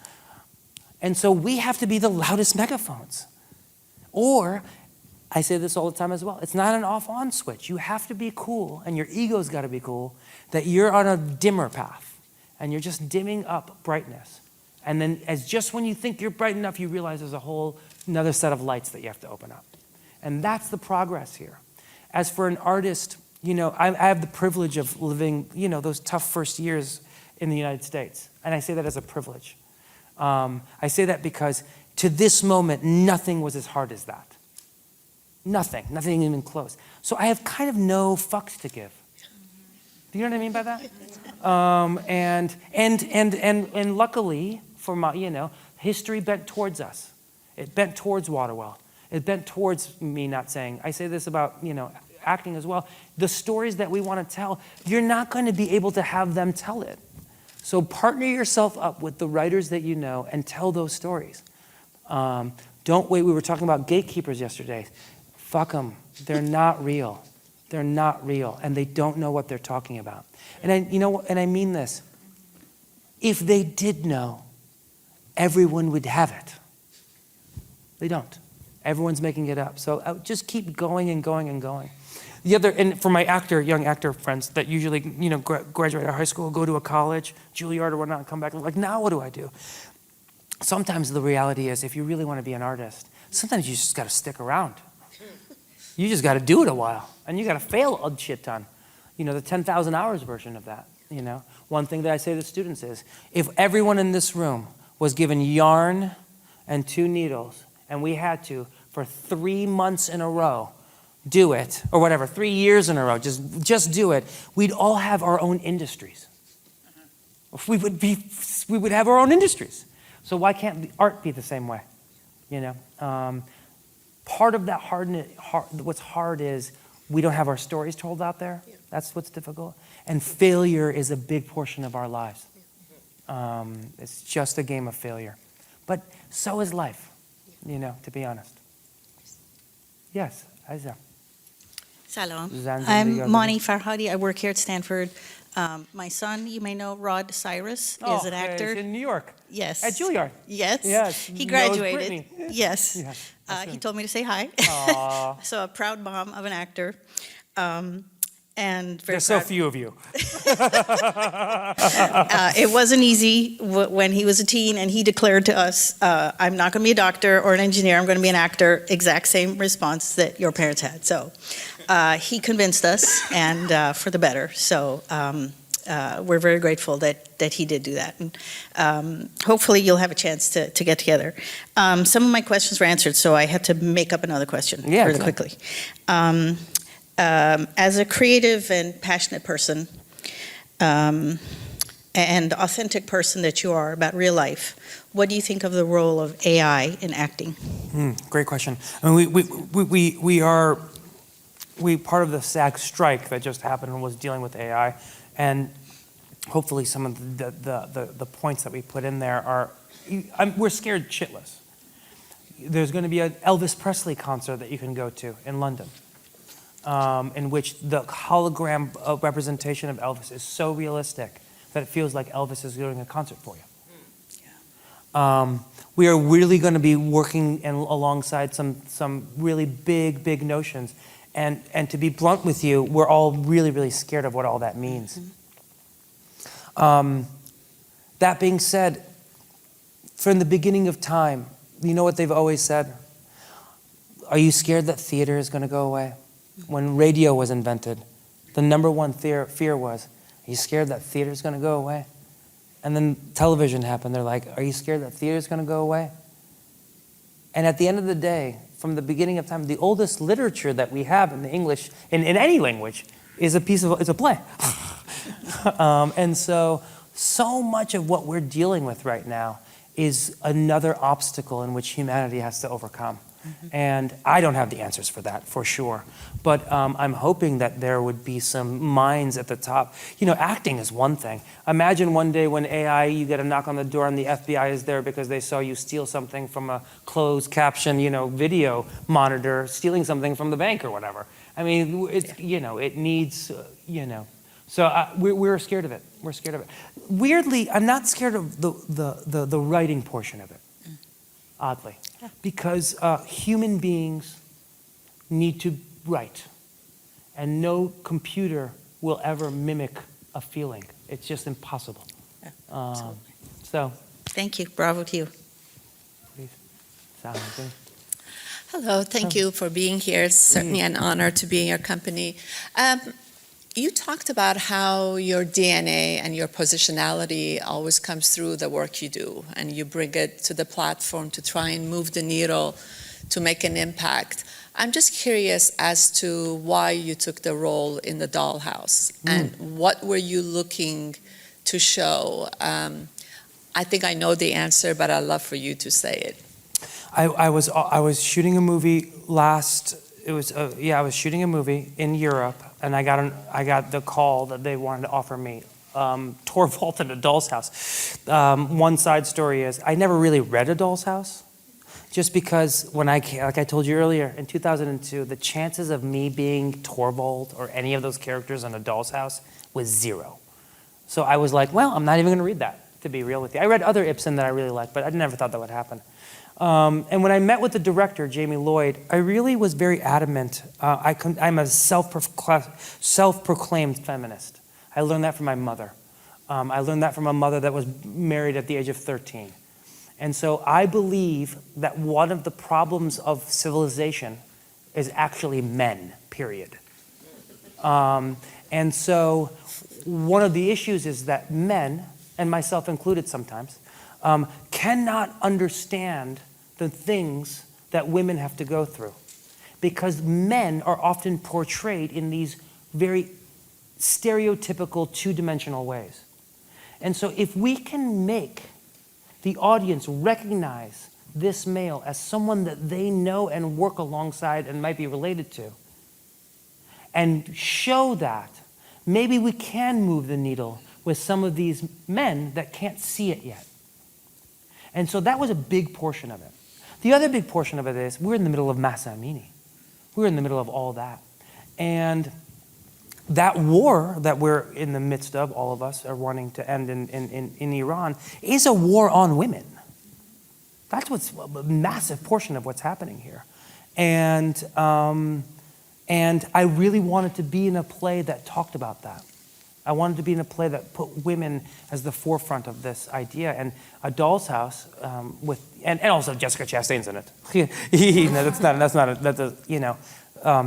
And so we have to be the loudest megaphones. Or, I say this all the time as well, it's not an off-on switch. You have to be cool, and your ego's got to be cool, that you're on a dimmer path, and you're just dimming up brightness. And then just when you think you're bright enough, you realize there's a whole another set of lights that you have to open up. And that's the progress here. As for an artist, I have the privilege of living, those tough first years in the United States. And I say that as a privilege. I say that because to this moment, nothing was as hard as that. Nothing even close. So I have kind of no fucks to give. Do you know what I mean by that? And luckily for my, history bent towards us. It bent towards Waterwell. It bent towards me not saying. I say this about, acting as well. The stories that we want to tell, you're not going to be able to have them tell it. So partner yourself up with the writers that you know and tell those stories. Don't wait. We were talking about gatekeepers yesterday. Fuck them. They're not real. They're not real, and they don't know what they're talking about. And I mean this. If they did know, everyone would have it. They don't. Everyone's making it up. So just keep going and going and going. And for my young actor friends that usually, graduate out of high school, go to a college, Juilliard or whatnot, and come back and like, now what do I do? Sometimes the reality is, if you really want to be an artist, sometimes you just got to stick around. You just got to do it a while, and you got to fail a shit ton. The 10,000 hours version of that. One thing that I say to students is, if everyone in this room was given yarn and 2 needles, and we had to, for 3 months in a row, do it, or whatever, 3 years in a row, just do it, we'd all have our own industries. We would have our own industries. So why can't the art be the same way? Part of that what's hard is we don't have our stories told out there. Yeah. That's what's difficult. And failure is a big portion of our lives. It's just a game of failure. But so is life, to be honest. Yes, Aiza. Salam. I'm Moni Farhadi. I work here at Stanford. My son, you may know, Rod Cyrus, is an actor. In New York. Yes. At Juilliard. Yes. He graduated. Yes. He told me to say hi. So a proud mom of an actor. And very There's so few of you. It wasn't easy when he was a teen and he declared to us, I'm not going to be a doctor or an engineer, I'm going to be an actor. Exact same response that your parents had. So he convinced us, and for the better. So we're very grateful that he did do that. And hopefully you'll have a chance to get together. Some of my questions were answered, so I had to make up another question really quickly. As a creative and passionate person, and authentic person that you are about real life, what do you think of the role of AI in acting? Great question. I mean, we part of the SAG strike that just happened was dealing with AI, and hopefully some of the points that we put in there are, we're scared shitless. There's going to be an Elvis Presley concert that you can go to in London, in which the hologram representation of Elvis is so realistic that it feels like Elvis is doing a concert for you. We are really going to be working alongside some really big notions. And to be blunt with you, we're all really scared of what all that means. That being said, from the beginning of time, you know what they've always said? Are you scared that theater is going to go away? When radio was invented, the number one fear was, are you scared that theater is going to go away? And then television happened. They're like, are you scared that theater is going to go away? And at the end of the day, from the beginning of time, the oldest literature that we have in the English, in any language, is a play. And so much of what we're dealing with right now is another obstacle in which humanity has to overcome. And I don't have the answers for that, for sure. But I'm hoping that there would be some minds at the top. You know, acting is one thing. Imagine one day when AI, you get a knock on the door and the FBI is there because they saw you steal something from a closed caption, video monitor, stealing something from the bank or whatever. I mean, it's, it needs, So we're scared of it. We're scared of it. Weirdly, I'm not scared of the writing portion of it. Oddly, because human beings need to write, and no computer will ever mimic a feeling. It's just impossible. So, Thank you. Bravo to you. Hello, thank you for being here. It's certainly an honor to be in your company. You talked about how your DNA and your positionality always comes through the work you do, and you bring it to the platform to try and move the needle to make an impact. I'm just curious as to why you took the role in the Dollhouse, and what were you looking to show? I think I know the answer, but I'd love for you to say it. I was shooting a movie I was shooting a movie in Europe, and I got the call that they wanted to offer me Torvald in A Doll's House. One side story is I never really read A Doll's House, just because when like I told you earlier, in 2002, the chances of me being Torvald or any of those characters in A Doll's House was 0. So I was like, well, I'm not even going to read that, to be real with you. I read other Ibsen that I really liked, but I never thought that would happen. And when I met with the director, Jamie Lloyd, I really was very adamant. I'm a self-proclaimed feminist. I learned that from my mother. I learned that from a mother that was married at the age of 13. And so I believe that one of the problems of civilization is actually men, period. And so one of the issues is that men, and myself included sometimes, cannot understand the things that women have to go through, because men are often portrayed in these very stereotypical two-dimensional ways. And so if we can make the audience recognize this male as someone that they know and work alongside and might be related to, and show that, maybe we can move the needle with some of these men that can't see it yet. And so that was a big portion of it. The other big portion of it is we're in the middle of Masa Amini. We're in the middle of all that. And that war that we're in the midst of, all of us are wanting to end in Iran, is a war on women. That's what's a massive portion of what's happening here. And I really wanted to be in a play that talked about that. I wanted to be in a play that put women as the forefront of this idea. And A Doll's House, and also Jessica Chastain's in it.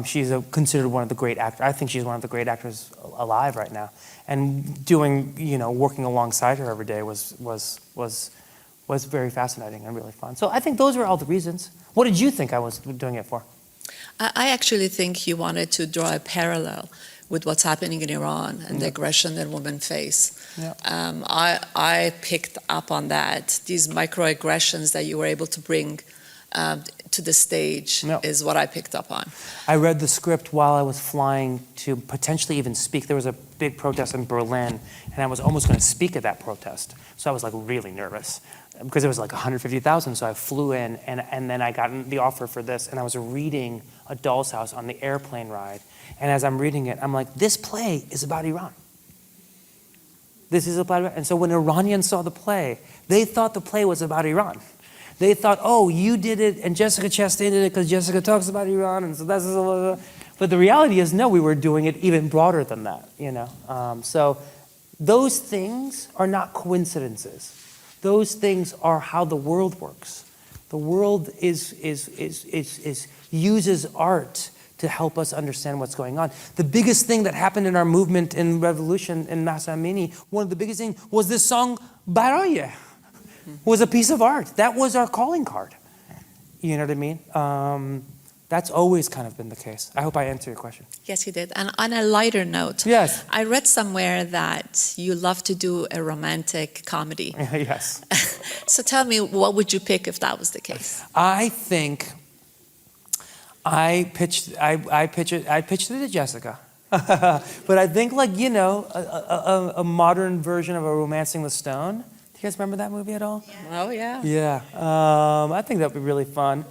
She's considered one of the great actors. I think she's one of the great actors alive right now. And working alongside her every day was very fascinating and really fun. So I think those were all the reasons. What did you think I was doing it for? I actually think you wanted to draw a parallel with what's happening in Iran and the aggression that women face. Yeah. I picked up on that. These microaggressions that you were able to bring to the stage is what I picked up on. I read the script while I was flying to potentially even speak. There was a big protest in Berlin, and I was almost going to speak at that protest. So I was like really nervous because it was like 150,000. So I flew in, and then I got the offer for this, and I was reading A Doll's House on the airplane ride. And as I'm reading it, I'm like, this play is about Iran. This is about Iran. And so when Iranians saw the play, they thought the play was about Iran. They thought, oh, you did it, and Jessica Chastain did it because Jessica talks about Iran, and so that's. But the reality is, no, we were doing it even broader than that, you know. So those things are not coincidences. Those things are how the world works. The world uses art to help us understand what's going on. The biggest thing that happened in our movement in revolution in Mahsa Amini, one of the biggest things was this song Baraye. Was a piece of art. That was our calling card. You know what I mean? That's always kind of been the case. I hope I answered your question. Yes, you did. And on a lighter note, yes, I read somewhere that you love to do a romantic comedy. Yes. So tell me, what would you pick if that was the case? I think I pitched it to Jessica. But I think, like, you know, a modern version of a Romancing the Stone. Do you guys remember that movie at all? Yeah. Oh, yeah. Yeah. I think that would be really fun.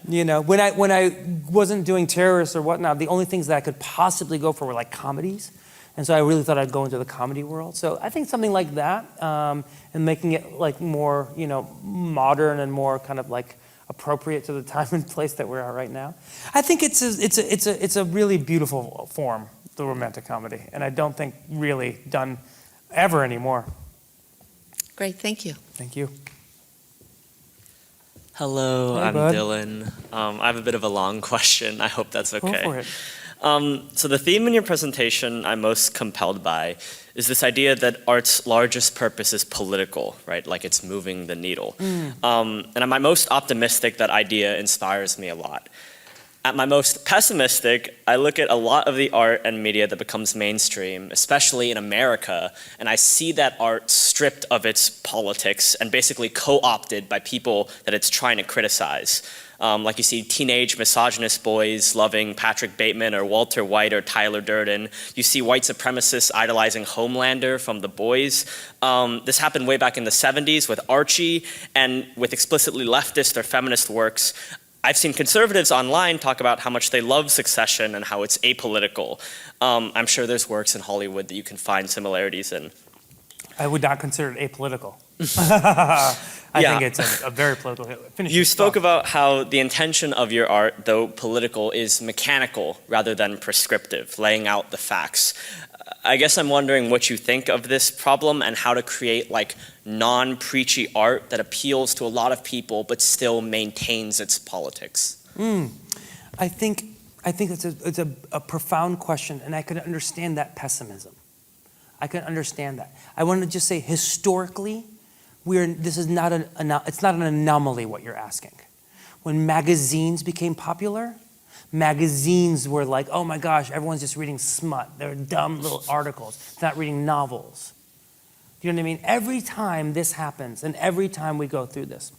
You know, when I wasn't doing terrorists or whatnot, the only things that I could possibly go for were like comedies. And so I really thought I'd go into the comedy world. So I think something like that, and making it like more, you know, modern and more kind of like appropriate to the time and place that we're at right now. I think it's a really beautiful form, the romantic comedy, and I don't think really done ever anymore. Great, thank you. Thank you. Hello, Hey, I'm bud. Dylan. I have a bit of a long question. I hope that's okay. Go for it. So the theme in your presentation I'm most compelled by is this idea that art's largest purpose is political, right? Like it's moving the needle. And at my most optimistic, that idea inspires me a lot. At my most pessimistic, I look at a lot of the art and media that becomes mainstream, especially in America, and I see that art stripped of its politics and basically co-opted by people that it's trying to criticize. Like you see teenage misogynist boys loving Patrick Bateman or Walter White or Tyler Durden. You see white supremacists idolizing Homelander from The Boys. This happened way back in the 70s with Archie, and with explicitly leftist or feminist works. I've seen conservatives online talk about how much they love Succession and how it's apolitical. I'm sure there's works in Hollywood that you can find similarities in. I would not consider it apolitical. I think it's a very political. Finish You your spoke thought. about how the intention of your art, though political, is mechanical rather than prescriptive, laying out the facts. I guess I'm wondering what you think of this problem and how to create like non-preachy art that appeals to a lot of people but still maintains its politics. I think it's a profound question, and I can understand that pessimism. I can understand that. I want to just say historically, it's not an anomaly what you're asking. When magazines became popular, magazines were like, oh my gosh, everyone's just reading smut. They're dumb little articles. They're not reading novels. Do you know what I mean? Every time this happens, and every time we go through this,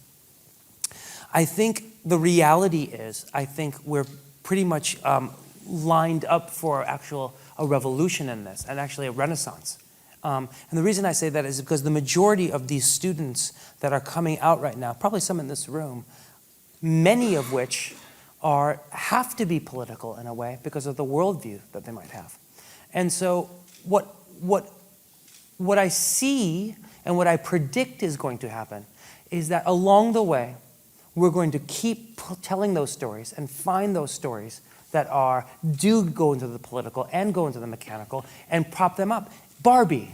I think the reality is, I think we're pretty much lined up for a revolution in this, and actually a renaissance. And the reason I say that is because the majority of these students that are coming out right now, probably some in this room, many of which have to be political in a way because of the worldview that they might have. And so what I see and what I predict is going to happen is that along the way, we're going to keep telling those stories and find those stories that do go into the political and go into the mechanical and prop them up. Barbie,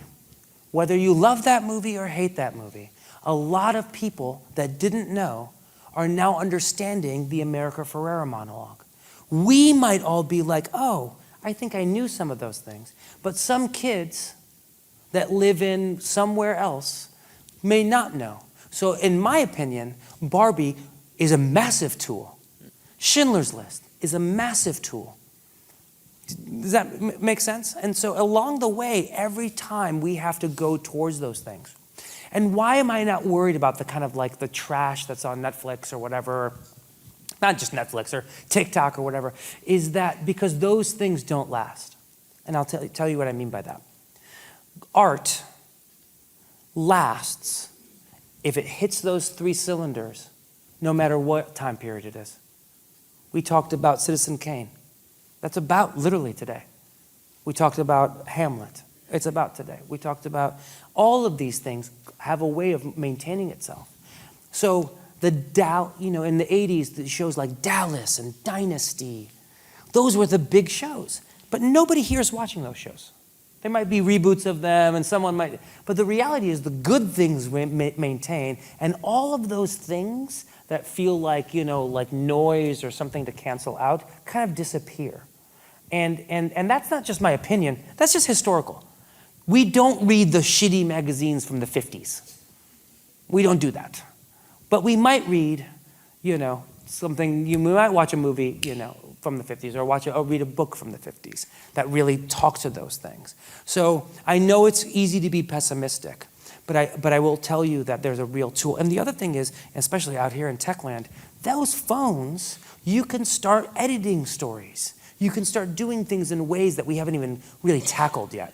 whether you love that movie or hate that movie, a lot of people that didn't know are now understanding the America Ferrera monologue. We might all be like, oh, I think I knew some of those things. But some kids that live in somewhere else may not know. So in my opinion, Barbie is a massive tool. Schindler's List is a massive tool. Does that make sense? And so along the way, every time we have to go towards those things. And why am I not worried about the kind of like the trash that's on Netflix or whatever, not just Netflix or TikTok or whatever, is that because those things don't last. And I'll tell you what I mean by that. Art lasts if it hits those 3 cylinders, no matter what time period it is. We talked about Citizen Kane. That's about literally today. We talked about Hamlet. It's about today. We talked about all of these things have a way of maintaining itself. So in the 80s, the shows like Dallas and Dynasty, those were the big shows. But nobody here is watching those shows. There might be reboots of them and someone might, but the reality is the good things maintain, and all of those things that feel like, like noise or something to cancel out kind of disappear. And that's not just my opinion, that's just historical. We don't read the shitty magazines from the 50s. We don't do that. But we might read, something, we might watch a movie, from the 50s or read a book from the 50s that really talk to those things. So I know it's easy to be pessimistic, but I will tell you that there's a real tool. And the other thing is, especially out here in Techland, those phones, you can start editing stories. You can start doing things in ways that we haven't even really tackled yet.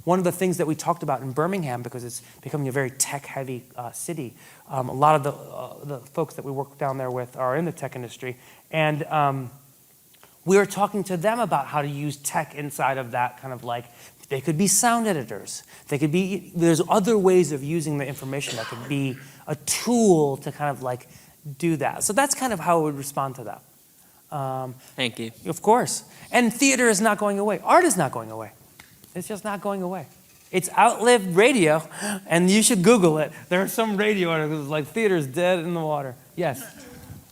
One of the things that we talked about in Birmingham, because it's becoming a very tech-heavy city, a lot of the folks that we work down there with are in the tech industry, and we were talking to them about how to use tech inside of that kind of like, they could be sound editors. There's other ways of using the information that could be a tool to kind of like do that. So that's kind of how I would respond to that. Thank you. Of course. And theater is not going away. Art is not going away. It's just not going away. It's outlived radio, and you should Google it. There are some radio articles like theater's dead in the water. Yes.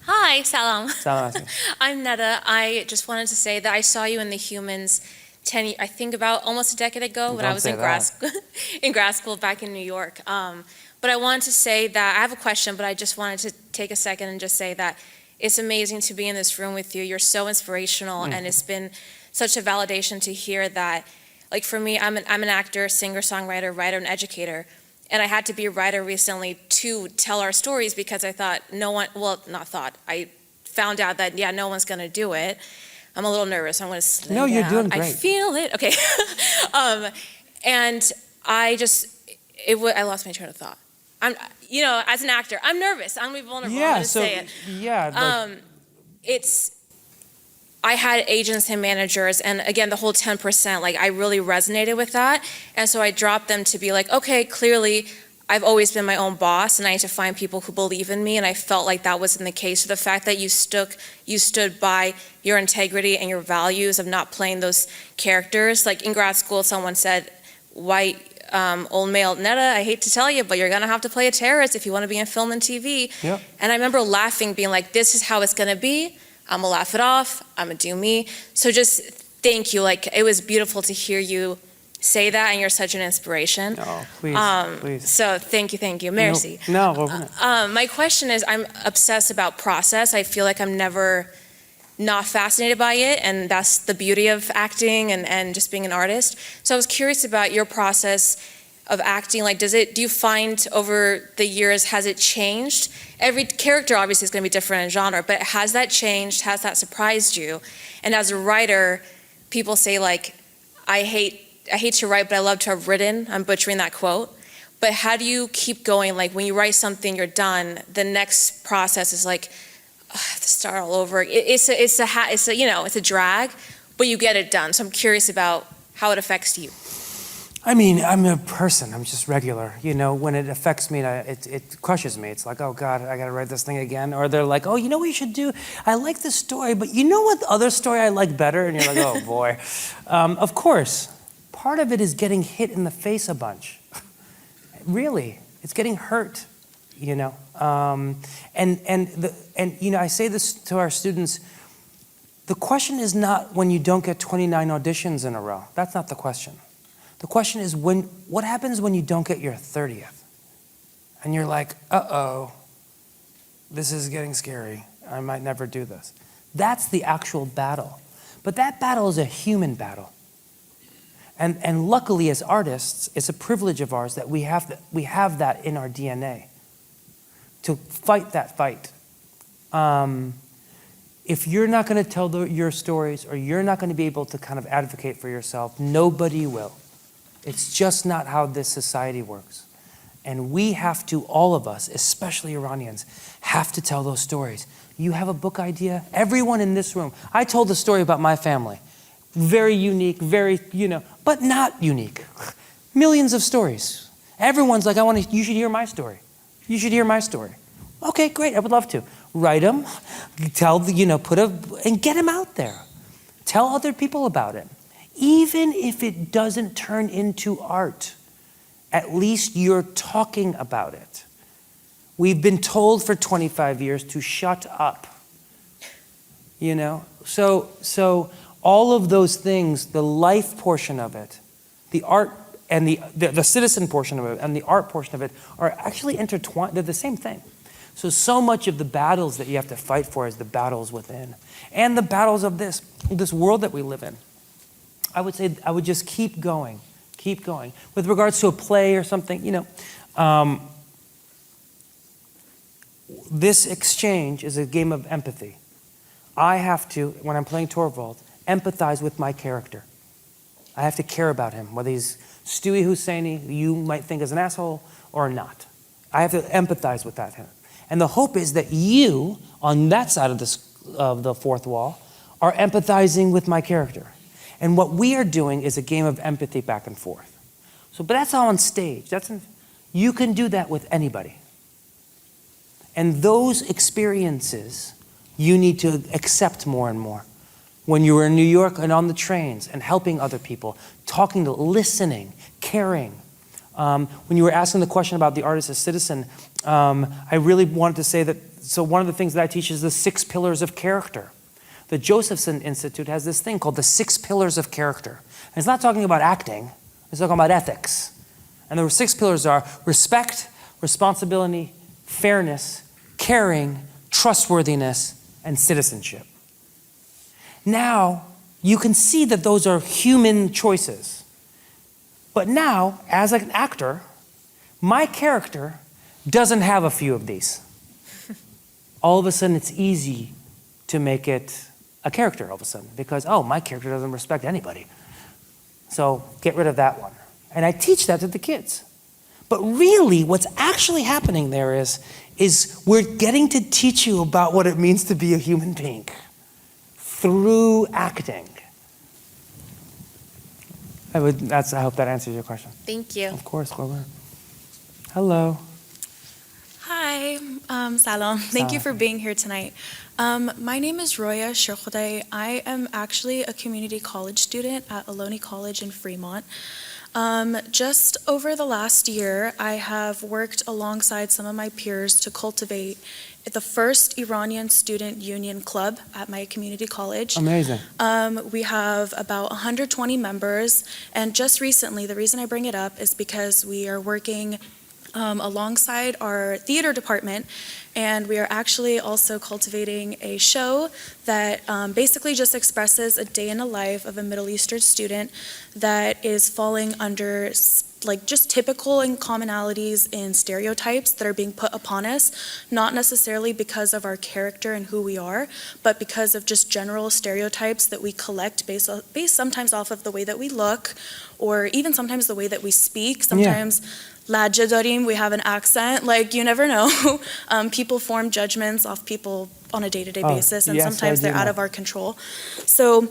Hi, Salam. Salam. I'm Netta. I just wanted to say that I saw you in The Humans I think about almost a decade ago when I was in grad school back in New York. But I wanted to say that I have a question, but I just wanted to take a second and just say that it's amazing to be in this room with you. You're so inspirational, and it's been such a validation to hear that. Like for me, I'm an actor, singer, songwriter, writer, and educator. And I had to be a writer recently to tell our stories because I thought I found out that, no one's gonna do it. I'm a little nervous, I'm gonna slow down. You're doing great. I feel it, okay. And I lost my train of thought. As an actor, I'm nervous, I'm gonna be vulnerable, I'm gonna say it. Yeah. I had agents and managers, and again, the whole 10%, like I really resonated with that. And so I dropped them to be like, okay, clearly I've always been my own boss and I need to find people who believe in me. And I felt like that wasn't the case. So the fact that you stood by your integrity and your values of not playing those characters. Like in grad school, someone said, white, old male, Netta, I hate to tell you, but you're gonna have to play a terrorist if you wanna be in film and TV. Yep. And I remember laughing, being like, this is how it's gonna be. I'm gonna laugh it off, I'm gonna do me. So just thank you, like it was beautiful to hear you say that, and you're such an inspiration. Oh, please. So thank you, merci. No. My question is, I'm obsessed about process. I feel like I'm never not fascinated by it, and that's the beauty of acting and just being an artist. So I was curious about your process of acting. Like, do you find over the years, has it changed? Every character obviously is going to be different in genre, but has that changed? Has that surprised you? And as a writer, people say like, I hate to write, but I love to have written. I'm butchering that quote. But how do you keep going? Like when you write something, you're done. The next process is like, I have to start all over. It's a drag, but you get it done. So I'm curious about how it affects you. I mean, I'm a person, I'm just regular. When it affects me, it crushes me. It's like, oh God, I gotta write this thing again. Or they're like, oh, you know what you should do? I like this story, but you know what other story I like better? And you're like, oh boy. Of course, part of it is getting hit in the face a bunch. Really, it's getting hurt, And I say this to our students, the question is not when you don't get 29 auditions in a row. That's not the question. The question is what happens when you don't get your 30th? And you're like, uh-oh, this is getting scary. I might never do this. That's the actual battle. But that battle is a human battle. And luckily, as artists, it's a privilege of ours that we have that in our DNA, to fight that fight. If you're not going to tell your stories, or you're not going to be able to kind of advocate for yourself, nobody will. It's just not how this society works. And we have to, all of us, especially Iranians, have to tell those stories. You have a book idea? Everyone in this room. I told the story about my family. Very unique, very, but not unique. Millions of stories. Everyone's like, you should hear my story. You should hear my story. Okay, great, I would love to. Write them, and get them out there. Tell other people about it. Even if it doesn't turn into art, at least you're talking about it. We've been told for 25 years to shut up. So all of those things, the life portion of it, the art and the citizen portion of it and the art portion of it are actually intertwined. They're the same thing. So much of the battles that you have to fight for is the battles within. And the battles of this world that we live in. I would say I would just keep going. With regards to a play or something, this exchange is a game of empathy. I have to, when I'm playing Torvald, empathize with my character. I have to care about him, whether he's Stewie Husseini, you might think is an asshole, or not. I have to empathize with that. And the hope is that you, on that side of the fourth wall, are empathizing with my character. And what we are doing is a game of empathy back and forth. But that's all on stage. You can do that with anybody. And those experiences, you need to accept more and more. When you were in New York and on the trains and helping other people, listening, caring. When you were asking the question about the artist as citizen, I really wanted to say that, so one of the things that I teach is the 6 pillars of character. The Josephson Institute has this thing called the 6 pillars of character. And it's not talking about acting, it's talking about ethics. And the 6 pillars are respect, responsibility, fairness, caring, trustworthiness, and citizenship. Now, you can see that those are human choices. But now, as an actor, my character doesn't have a few of these. All of a sudden, it's easy to make it a character all of a sudden, because, my character doesn't respect anybody. So get rid of that one. And I teach that to the kids. But really, what's actually happening there is we're getting to teach you about what it means to be a human being through acting. I hope that answers your question. Thank you. Of course, Goodbar. Hello. Hi, Salam. Thank you for being here tonight. My name is Roya Shirkhodeh. I am actually a community college student at Ohlone College in Fremont. Just over the last year, I have worked alongside some of my peers to cultivate the first Iranian student union club at my community college. Amazing. We have about 120 members, and just recently, the reason I bring it up is because we are working alongside our theater department, and we are actually also cultivating a show that basically just expresses a day in the life of a Middle Eastern student that is falling under just typical and commonalities and stereotypes that are being put upon us, not necessarily because of our character and who we are, but because of just general stereotypes that we collect based sometimes off of the way that we look, or even sometimes the way that we speak. Sometimes Lajja darim, we have an accent, you never know. People form judgments off people on a day-to-day basis, and sometimes they're out of our control. So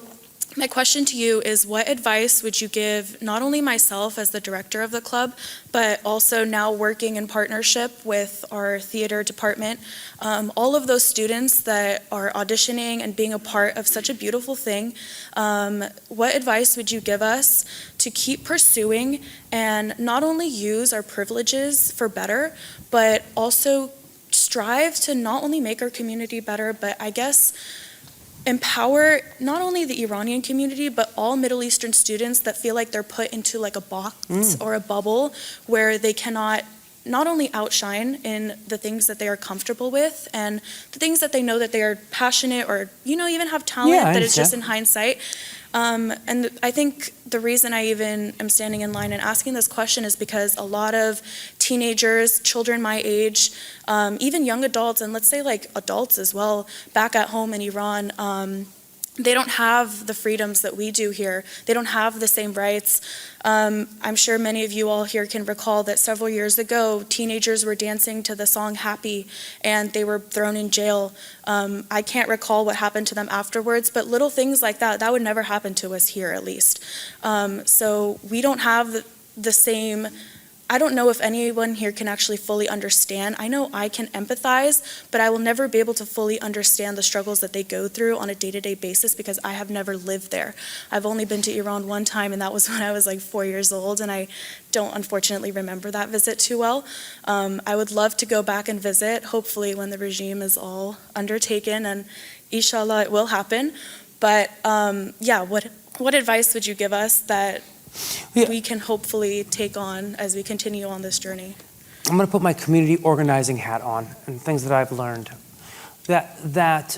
my question to you is, what advice would you give not only myself as the director of the club, but also now working in partnership with our theater department, all of those students that are auditioning and being a part of such a beautiful thing, what advice would you give us to keep pursuing and not only use our privileges for better, but also strive to not only make our community better, but I guess empower not only the Iranian community, but all Middle Eastern students that feel like they're put into a box or a bubble where they cannot not only outshine in the things that they are comfortable with and the things that they know that they are passionate or, even have talent Yeah, I that is just understand. in hindsight. And I think the reason I even am standing in line and asking this question is because a lot of teenagers, children my age, even young adults, and let's say like adults as well, back at home in Iran, they don't have the freedoms that we do here. They don't have the same rights. I'm sure many of you all here can recall that several years ago, teenagers were dancing to the song Happy, and they were thrown in jail. I can't recall what happened to them afterwards, but little things like that would never happen to us here, at least. So we don't have the same. I don't know if anyone here can actually fully understand. I know I can empathize, but I will never be able to fully understand the struggles that they go through on a day-to-day basis because I have never lived there. I've only been to Iran one time, and that was when I was like 4 years old, and I don't unfortunately remember that visit too well. I would love to go back and visit, hopefully when the regime is all undertaken, and inshallah it will happen. But what advice would you give us that we can hopefully take on as we continue on this journey? I'm going to put my community organizing hat on and things that I've learned. That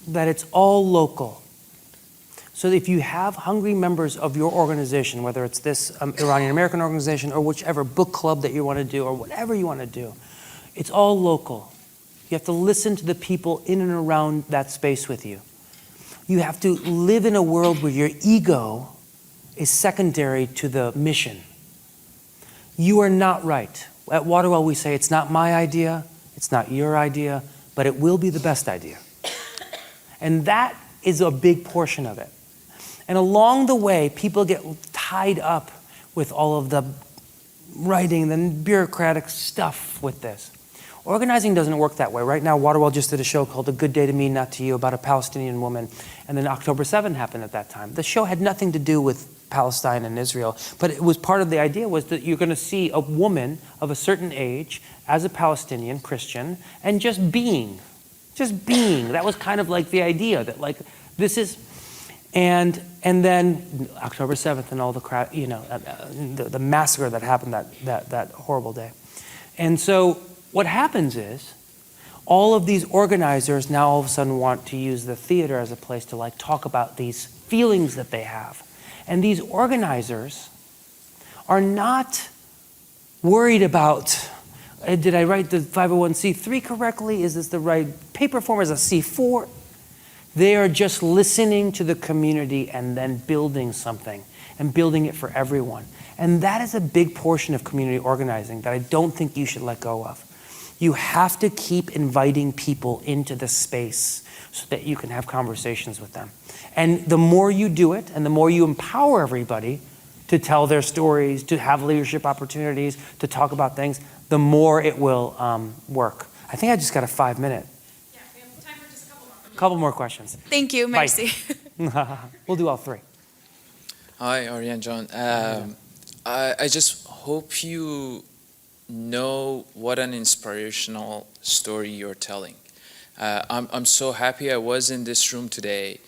it's all local. So if you have hungry members of your organization, whether it's this Iranian American organization or whichever book club that you want to do or whatever you want to do, it's all local. You have to listen to the people in and around that space with you. You have to live in a world where your ego is secondary to the mission. You are not right. At Waterwell, we say it's not my idea, it's not your idea, but it will be the best idea. And that is a big portion of it. And along the way, people get tied up with all of the writing and bureaucratic stuff with this. Organizing doesn't work that way. Right now, Waterwell just did a show called A Good Day to Me, Not to You, about a Palestinian woman. And then October 7 happened at that time. The show had nothing to do with Palestine and Israel, but it was part of the idea was that you're going to see a woman of a certain age as a Palestinian Christian and just being. That was kind of like the idea that like this is, and then October 7th and all the crowd, the massacre that happened that horrible day. And so what happens is all of these organizers now all of a sudden want to use the theater as a place to like talk about these feelings that they have. And these organizers are not worried about, did I write the 501c3 correctly? Is this the right paper form? Is it a C4? They are just listening to the community and then building something and building it for everyone. And that is a big portion of community organizing that I don't think you should let go of. You have to keep inviting people into the space so that you can have conversations with them. And the more you do it, and the more you empower everybody to tell their stories, to have leadership opportunities, to talk about things, the more it will work. I think I just got a 5-minute. Yeah, we have time for just a couple more questions. Thank you, merci. We'll do all three. Hi, Arian John. I just hope you know what an inspirational story you're telling. I'm so happy I was in this room today.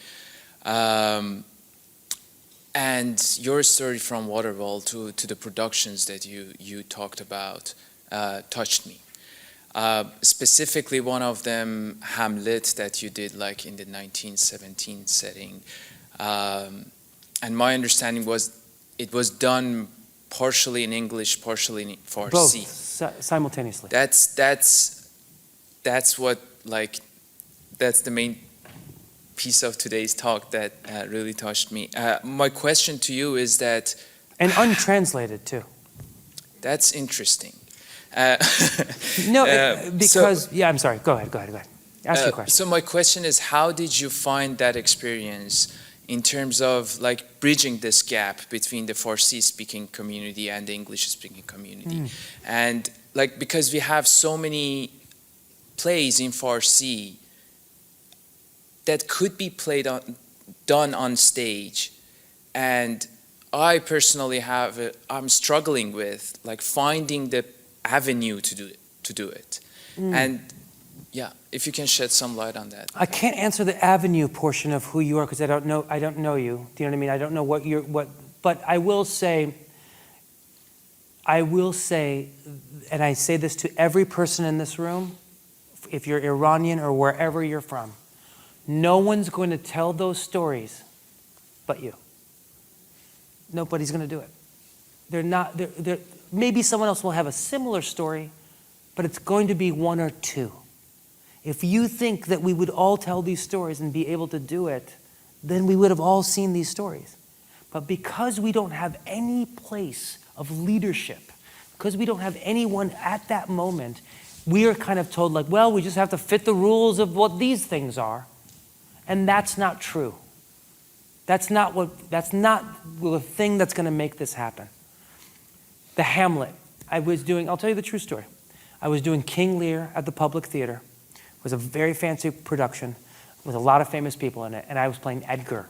And your story from Waterwell to the productions that you talked about touched me. Specifically, one of them, Hamlet, that you did like in the 1917 setting. And my understanding was it was done partially in English, partially in Farsi. Both, simultaneously. That's what, like, that's the main piece of today's talk that really touched me. My question to you is that... And untranslated, too. That's interesting. I'm sorry. Go ahead. Ask your question. So my question is, how did you find that experience in terms of like bridging this gap between the Farsi-speaking community and the English-speaking community? And like, because we have so many plays in Farsi that could be done on stage, and I personally I'm struggling with like finding the avenue to do it. And yeah, if you can shed some light on that. I can't answer the avenue portion of who you are because I don't know you. Do you know what I mean? I don't know but I will say I will say, and I say this to every person in this room, if you're Iranian or wherever you're from, no one's going to tell those stories but you. Nobody's going to do it. Maybe someone else will have a similar story, but it's going to be one or two. If you think that we would all tell these stories and be able to do it, then we would have all seen these stories. But because we don't have any place of leadership, because we don't have anyone at that moment, we are kind of told like, well, we just have to fit the rules of what these things are. And that's not true. That's not the thing that's going to make this happen. The Hamlet, I'll tell you the true story. I was doing King Lear at the Public Theater. It was a very fancy production with a lot of famous people in it, and I was playing Edgar.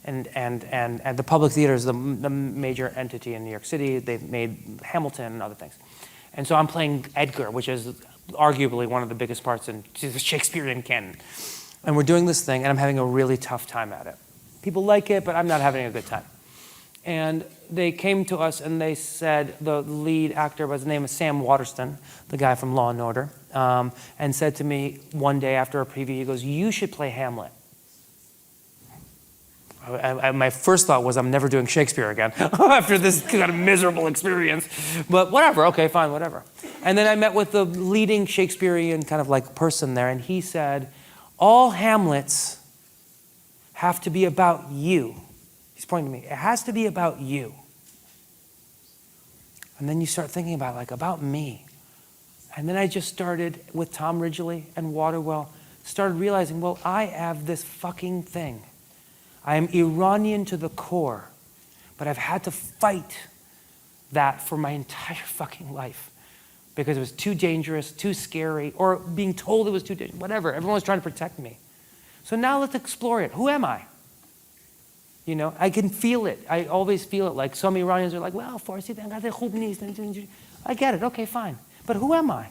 And the Public Theater is the major entity in New York City. They've made Hamilton and other things. And so I'm playing Edgar, which is arguably one of the biggest parts in the Shakespearean canon. And we're doing this thing, and I'm having a really tough time at it. People like it, but I'm not having a good time. And they came to us and they said, the lead actor, his name is Sam Waterston, the guy from Law and Order, and said to me one day after a preview, he goes, you should play Hamlet. My first thought was, I'm never doing Shakespeare again after this kind of miserable experience. But whatever, okay, fine, whatever. And then I met with the leading Shakespearean kind of like person there, and he said, all Hamlets have to be about you. He's pointing to me. It has to be about you. And then you start thinking about me. And then I just started with Tom Ridgely and Waterwell, started realizing, well, I have this fucking thing. I am Iranian to the core, but I've had to fight that for my entire fucking life because it was too dangerous, too scary, or being told it was too dangerous, whatever. Everyone was trying to protect me. So now let's explore it. Who am I? You know, I can feel it. I always feel it. Like some Iranians are like, well, Farsi, I get it. Okay, fine. But who am I?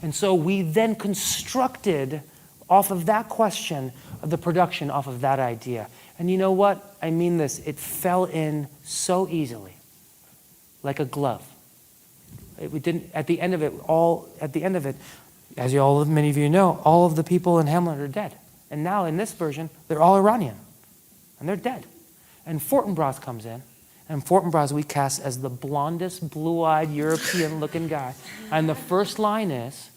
And so we then constructed off of that question of the production, off of that idea. And you know what? I mean this. It fell in so easily, like a glove. We didn't. At the end of it, as many of you know, all of the people in Hamlet are dead. And now in this version, they're all Iranian, and they're dead. And Fortinbras comes in, and Fortinbras we cast as the blondest, blue-eyed, European-looking guy. And the first line is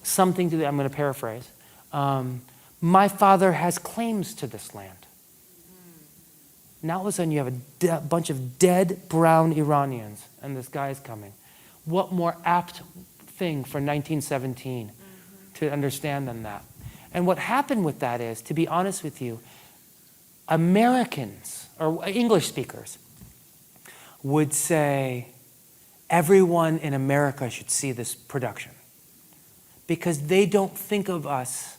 something to I'm going to paraphrase. My father has claims to this land. Now all of a sudden you have a bunch of dead brown Iranians, and this guy is coming. What more apt thing for 1917 to understand than that? And what happened with that is, to be honest with you, Americans, or English speakers, would say, everyone in America should see this production. Because they don't think of us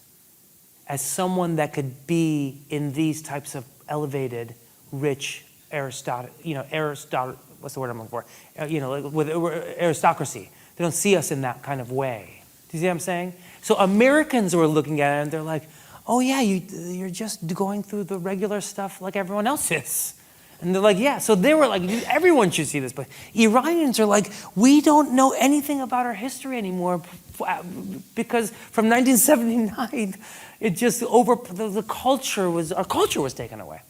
as someone that could be in these types of elevated, rich, what's the word I'm looking for? With aristocracy. They don't see us in that kind of way. Do you see what I'm saying? So Americans were looking at it and they're like, oh yeah, you're just going through the regular stuff like everyone else is. And they're like, yeah. So they were like, everyone should see this. But Iranians are like, we don't know anything about our history anymore because from 1979, it just our culture was taken away.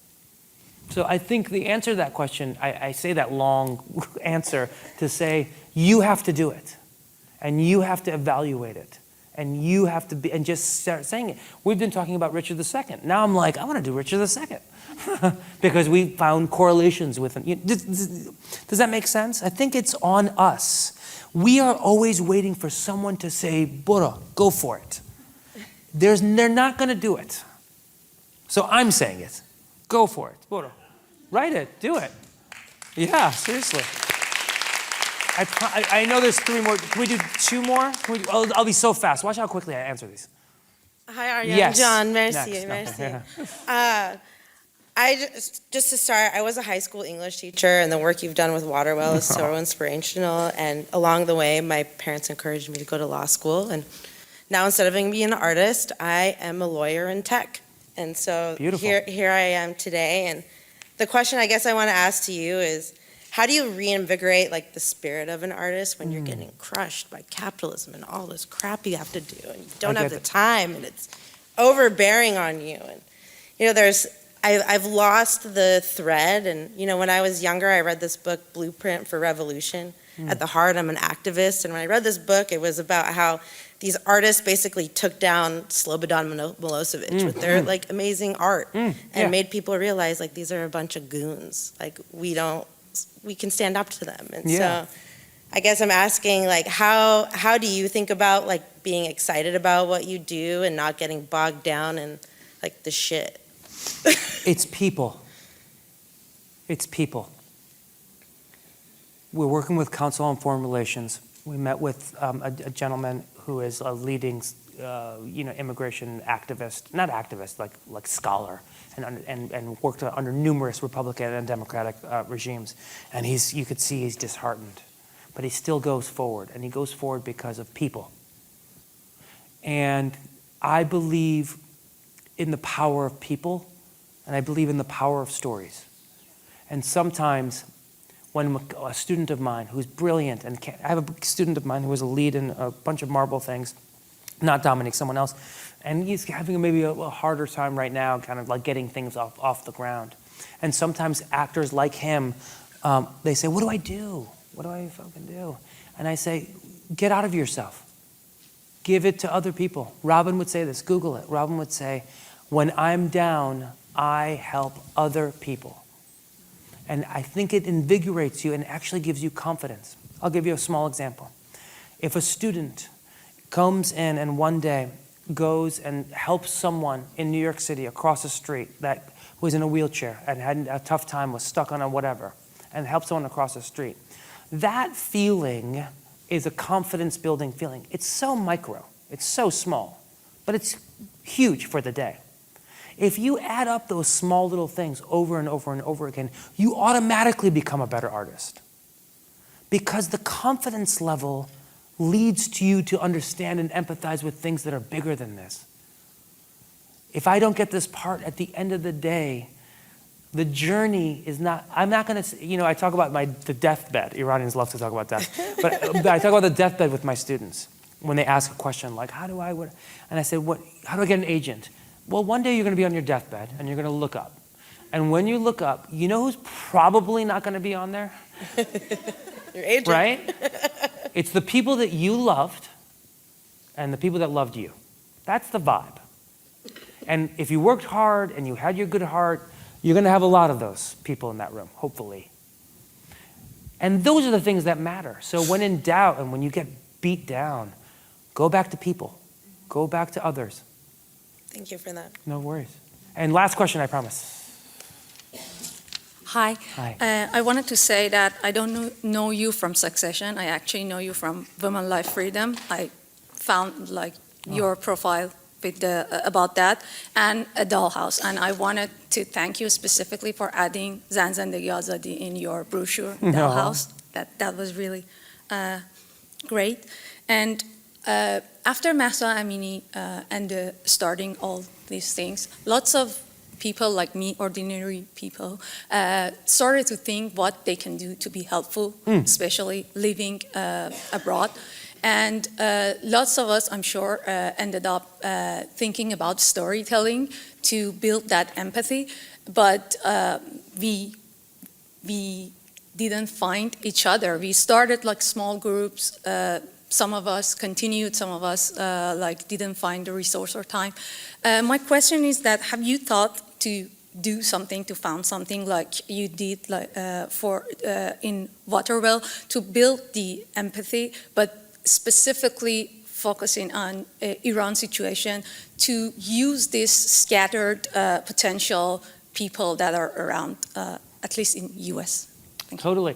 So I think the answer to that question, I say that long answer to say, you have to do it. And you have to evaluate it. And you have to be, and just start saying it. We've been talking about Richard II. Now I'm like, I want to do Richard II. Because we found correlations with him. Does that make sense? I think it's on us. We are always waiting for someone to say, Bora, go for it. They're not going to do it. So I'm saying it. Go for it. Bora. Write it. Do it. Yeah, seriously. I know there's 3 more. Can we do 2 more? I'll be so fast. Watch how quickly I answer these. Hi, Arian. Yes. John, merci. Next. Merci. Just to start, I was a high school English teacher, and the work you've done with Waterwell is so inspirational. And along the way, my parents encouraged me to go to law school. And now, instead of being an artist, I am a lawyer in tech. And so here I am today. And the question I guess I want to ask to you is, how do you reinvigorate like the spirit of an artist when you're getting crushed by capitalism and all this crap you have to do, and you don't have the time, and it's overbearing on you, and I've lost the thread, and when I was younger, I read this book, Blueprint for Revolution. At the heart, I'm an activist, and when I read this book, it was about how these artists basically took down Slobodan Milosevic with their like amazing art, and made people realize like these are a bunch of goons. Like we can stand up to them, and so I guess I'm asking like how do you think about like being excited about what you do and not getting bogged down in like the shit? It's people. It's people. We're working with Council on Foreign Relations. We met with a gentleman who is a leading, immigration activist, not activist, like scholar, and worked under numerous Republican and Democratic regimes. And you could see he's disheartened, but he still goes forward, and he goes forward because of people. And I believe in the power of people, and I believe in the power of stories. And sometimes, when a student of mine who's brilliant, and I have a student of mine who was a lead in a bunch of Marvel things, not Dominic, someone else, and he's having maybe a harder time right now, kind of like getting things off the ground. And sometimes actors like him, they say, what do I do? What do I fucking do? And I say, get out of yourself. Give it to other people. Robin would say this, Google it. Robin would say, when I'm down, I help other people. And I think it invigorates you and actually gives you confidence. I'll give you a small example. If a student comes in and one day goes and helps someone in New York City across the street that was in a wheelchair and had a tough time, was stuck on a whatever, and helps someone across the street, that feeling is a confidence-building feeling. It's so micro, it's so small, but it's huge for the day. If you add up those small little things over and over and over again, you automatically become a better artist. Because the confidence level leads to you to understand and empathize with things that are bigger than this. If I don't get this part at the end of the day, the journey is not, I'm not going to, I talk about the deathbed. Iranians love to talk about death. But I talk about the deathbed with my students when they ask a question like, and I say, how do I get an agent? Well, one day you're going to be on your deathbed and you're going to look up. And when you look up, you know who's probably not going to be on there? Your agent. Right? It's the people that you loved and the people that loved you. That's the vibe. And if you worked hard and you had your good heart, you're going to have a lot of those people in that room, hopefully. And those are the things that matter. So when in doubt and when you get beat down, go back to people. Go back to others. Thank you for that. No worries. And last question, I promise. Hi. Hi. I wanted to say that I don't know you from Succession. I actually know you from Women Life Freedom. I found your profile with about that, and a dollhouse. And I wanted to thank you specifically for adding Zan Zandagi Azadi in your brochure, dollhouse. That was really great. And after Mahsa Amini and starting all these things, lots of people like me, ordinary people, started to think what they can do to be helpful, especially living abroad. And lots of us, I'm sure, ended up thinking about storytelling to build that empathy, but we didn't find each other. We started like small groups. Some of us continued, some of us didn't find the resource or time. My question is that, have you thought to do something, to found something like you did in Waterwell, to build the empathy, but specifically focusing on Iran situation, to use this scattered potential people that are around, at least in US? Totally.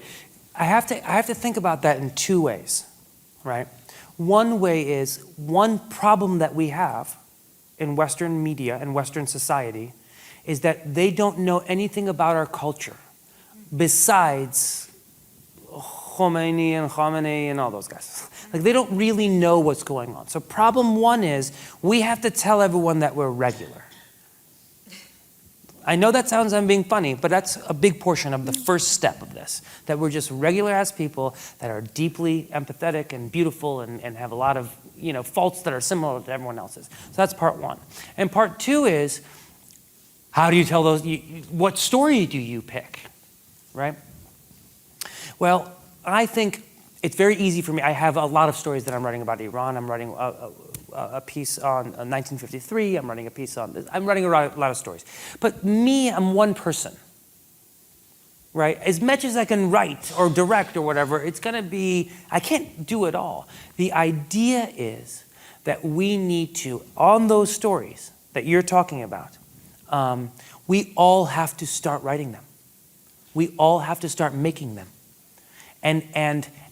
I have to think about that in two ways, right? One way is, one problem that we have in Western media and Western society is that they don't know anything about our culture besides Khomeini and all those guys. Like, they don't really know what's going on. So problem one is, we have to tell everyone that we're regular. I know that sounds I'm being funny, but that's a big portion of the first step of this, that we're just regular-ass people that are deeply empathetic and beautiful and have a lot of, faults that are similar to everyone else's. So that's part one. And part two is, how do you tell those, what story do you pick, right? Well, I think it's very easy for me. I have a lot of stories that I'm writing about Iran. I'm writing a piece on 1953. I'm writing a piece on this. I'm writing a lot of stories. But me, I'm one person, right? As much as I can write or direct or whatever, it's going to be, I can't do it all. The idea is that we need to, on those stories that you're talking about, we all have to start writing them. We all have to start making them. And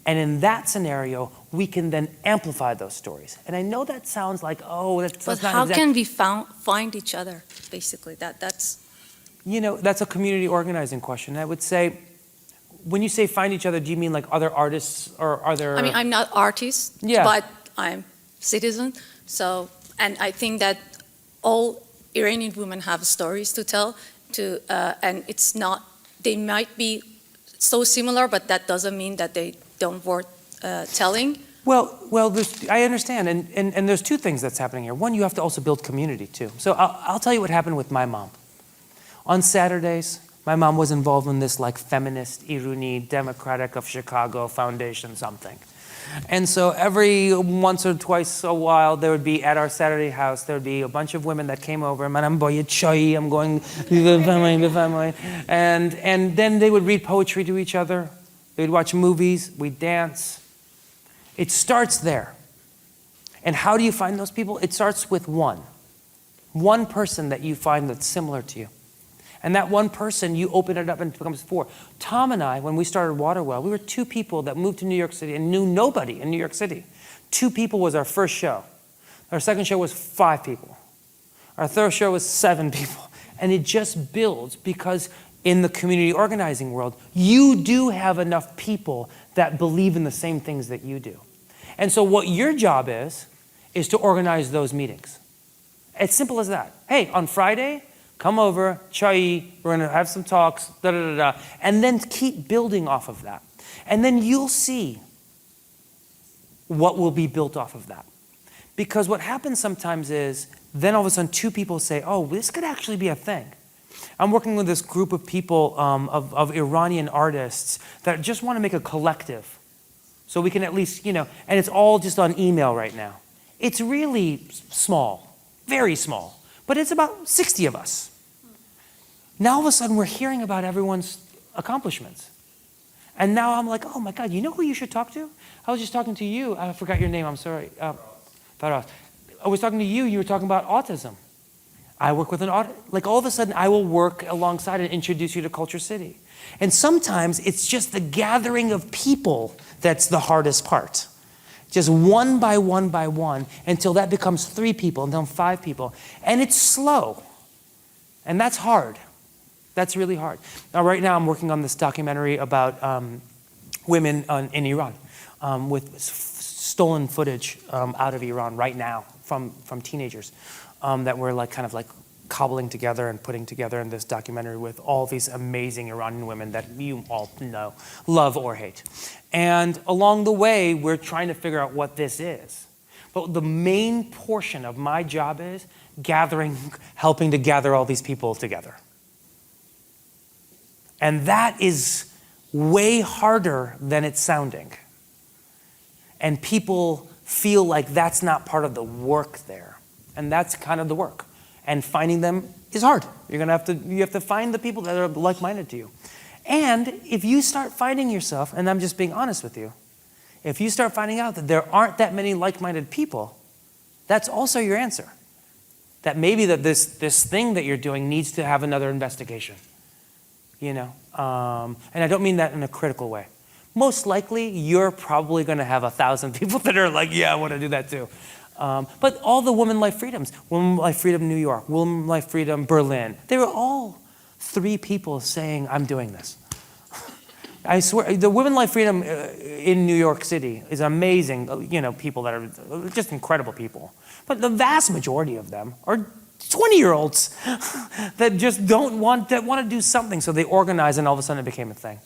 in that scenario, we can then amplify those stories. And I know that sounds like, that's But not how exact. can we find each other, basically? That's... That's a community organizing question. I would say, when you say find each other, do you mean like other artists or other... I mean, I'm not artist, but I'm citizen. So, and I think that all Iranian women have stories to tell, and it's not, they might be so similar, but that doesn't mean that they don't worth telling. Well, I understand, and there's two things that's happening here. One, you have to also build community too. So I'll tell you what happened with my mom. On Saturdays, my mom was involved in this like feminist Irani Democratic of Chicago Foundation something. And so every once or twice a while, there would be at our Saturday house, there would be a bunch of women that came over, Madame Boye Choi, I'm going, and then they would read poetry to each other. They'd watch movies, we'd dance. It starts there. And how do you find those people? It starts with one person that you find that's similar to you. And that one person, you open it up and it becomes four. Tom and I, when we started Waterwell, we were two people that moved to New York City and knew nobody in New York City. 2 people was our first show. Our second show was 5 people. Our third show was 7 people. And it just builds because in the community organizing world, you do have enough people that believe in the same things that you do. And so what your job is to organize those meetings. It's simple as that. Hey, on Friday, come over, chai, we're gonna have some talks, and then keep building off of that. And then you'll see what will be built off of that. Because what happens sometimes is, then all of a sudden 2 people say, oh, this could actually be a thing. I'm working with this group of people, of Iranian artists that just want to make a collective. So we can at least, and it's all just on email right now. It's really small, very small, but it's about 60 of us. Now all of a sudden we're hearing about everyone's accomplishments. And now I'm like, oh my God, you know who you should talk to? I was just talking to you, I forgot your name, I'm sorry. Faraz. I was talking to you, you were talking about autism. I work with an autism, like all of a sudden I will work alongside and introduce you to Culture City. And sometimes it's just the gathering of people that's the hardest part. Just one by one until that becomes 3 people and then 5 people. And it's slow. And that's hard. That's really hard. Now, right now I'm working on this documentary about women in Iran with stolen footage out of Iran right now from teenagers that we're kind of cobbling together and putting together in this documentary with all these amazing Iranian women that you all know, love or hate. And along the way, we're trying to figure out what this is. But the main portion of my job is helping to gather all these people together. And that is way harder than it's sounding. And people feel like that's not part of the work there. And that's kind of the work. And finding them is hard. You have to find the people that are like-minded to you. And if you start finding yourself, and I'm just being honest with you, if you start finding out that there aren't that many like-minded people, that's also your answer. That maybe that this thing that you're doing needs to have another investigation. And I don't mean that in a critical way. Most likely, you're probably going to have 1,000 people that are like, yeah, I want to do that too. But all the Women Life Freedoms, Women Life Freedom New York, Women Life Freedom Berlin, they were all 3 people saying, I'm doing this. I swear, the Women Life Freedom in New York City is amazing, people that are just incredible people. But the vast majority of them are 20-year-olds that just want to do something, so they organize, and all of a sudden it became a thing.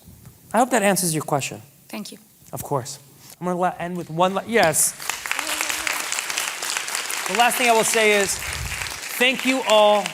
I hope that answers your question. Thank you. Of course. I'm going to end with one. Yes. The last thing I will say is thank you all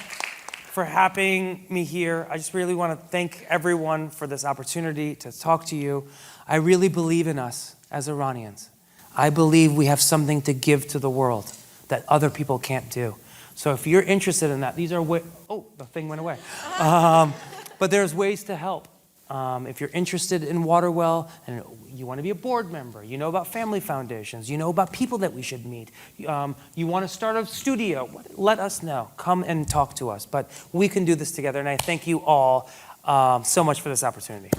for having me here. I just really want to thank everyone for this opportunity to talk to you. I really believe in us as Iranians. I believe we have something to give to the world that other people can't do. So if you're interested in that, these are oh, the thing went away. But there's ways to help. If you're interested in Waterwell and you want to be a board member, you know about family foundations, you know about people that we should meet, you want to start a studio, let us know. Come and talk to us. But we can do this together, and I thank you all so much for this opportunity.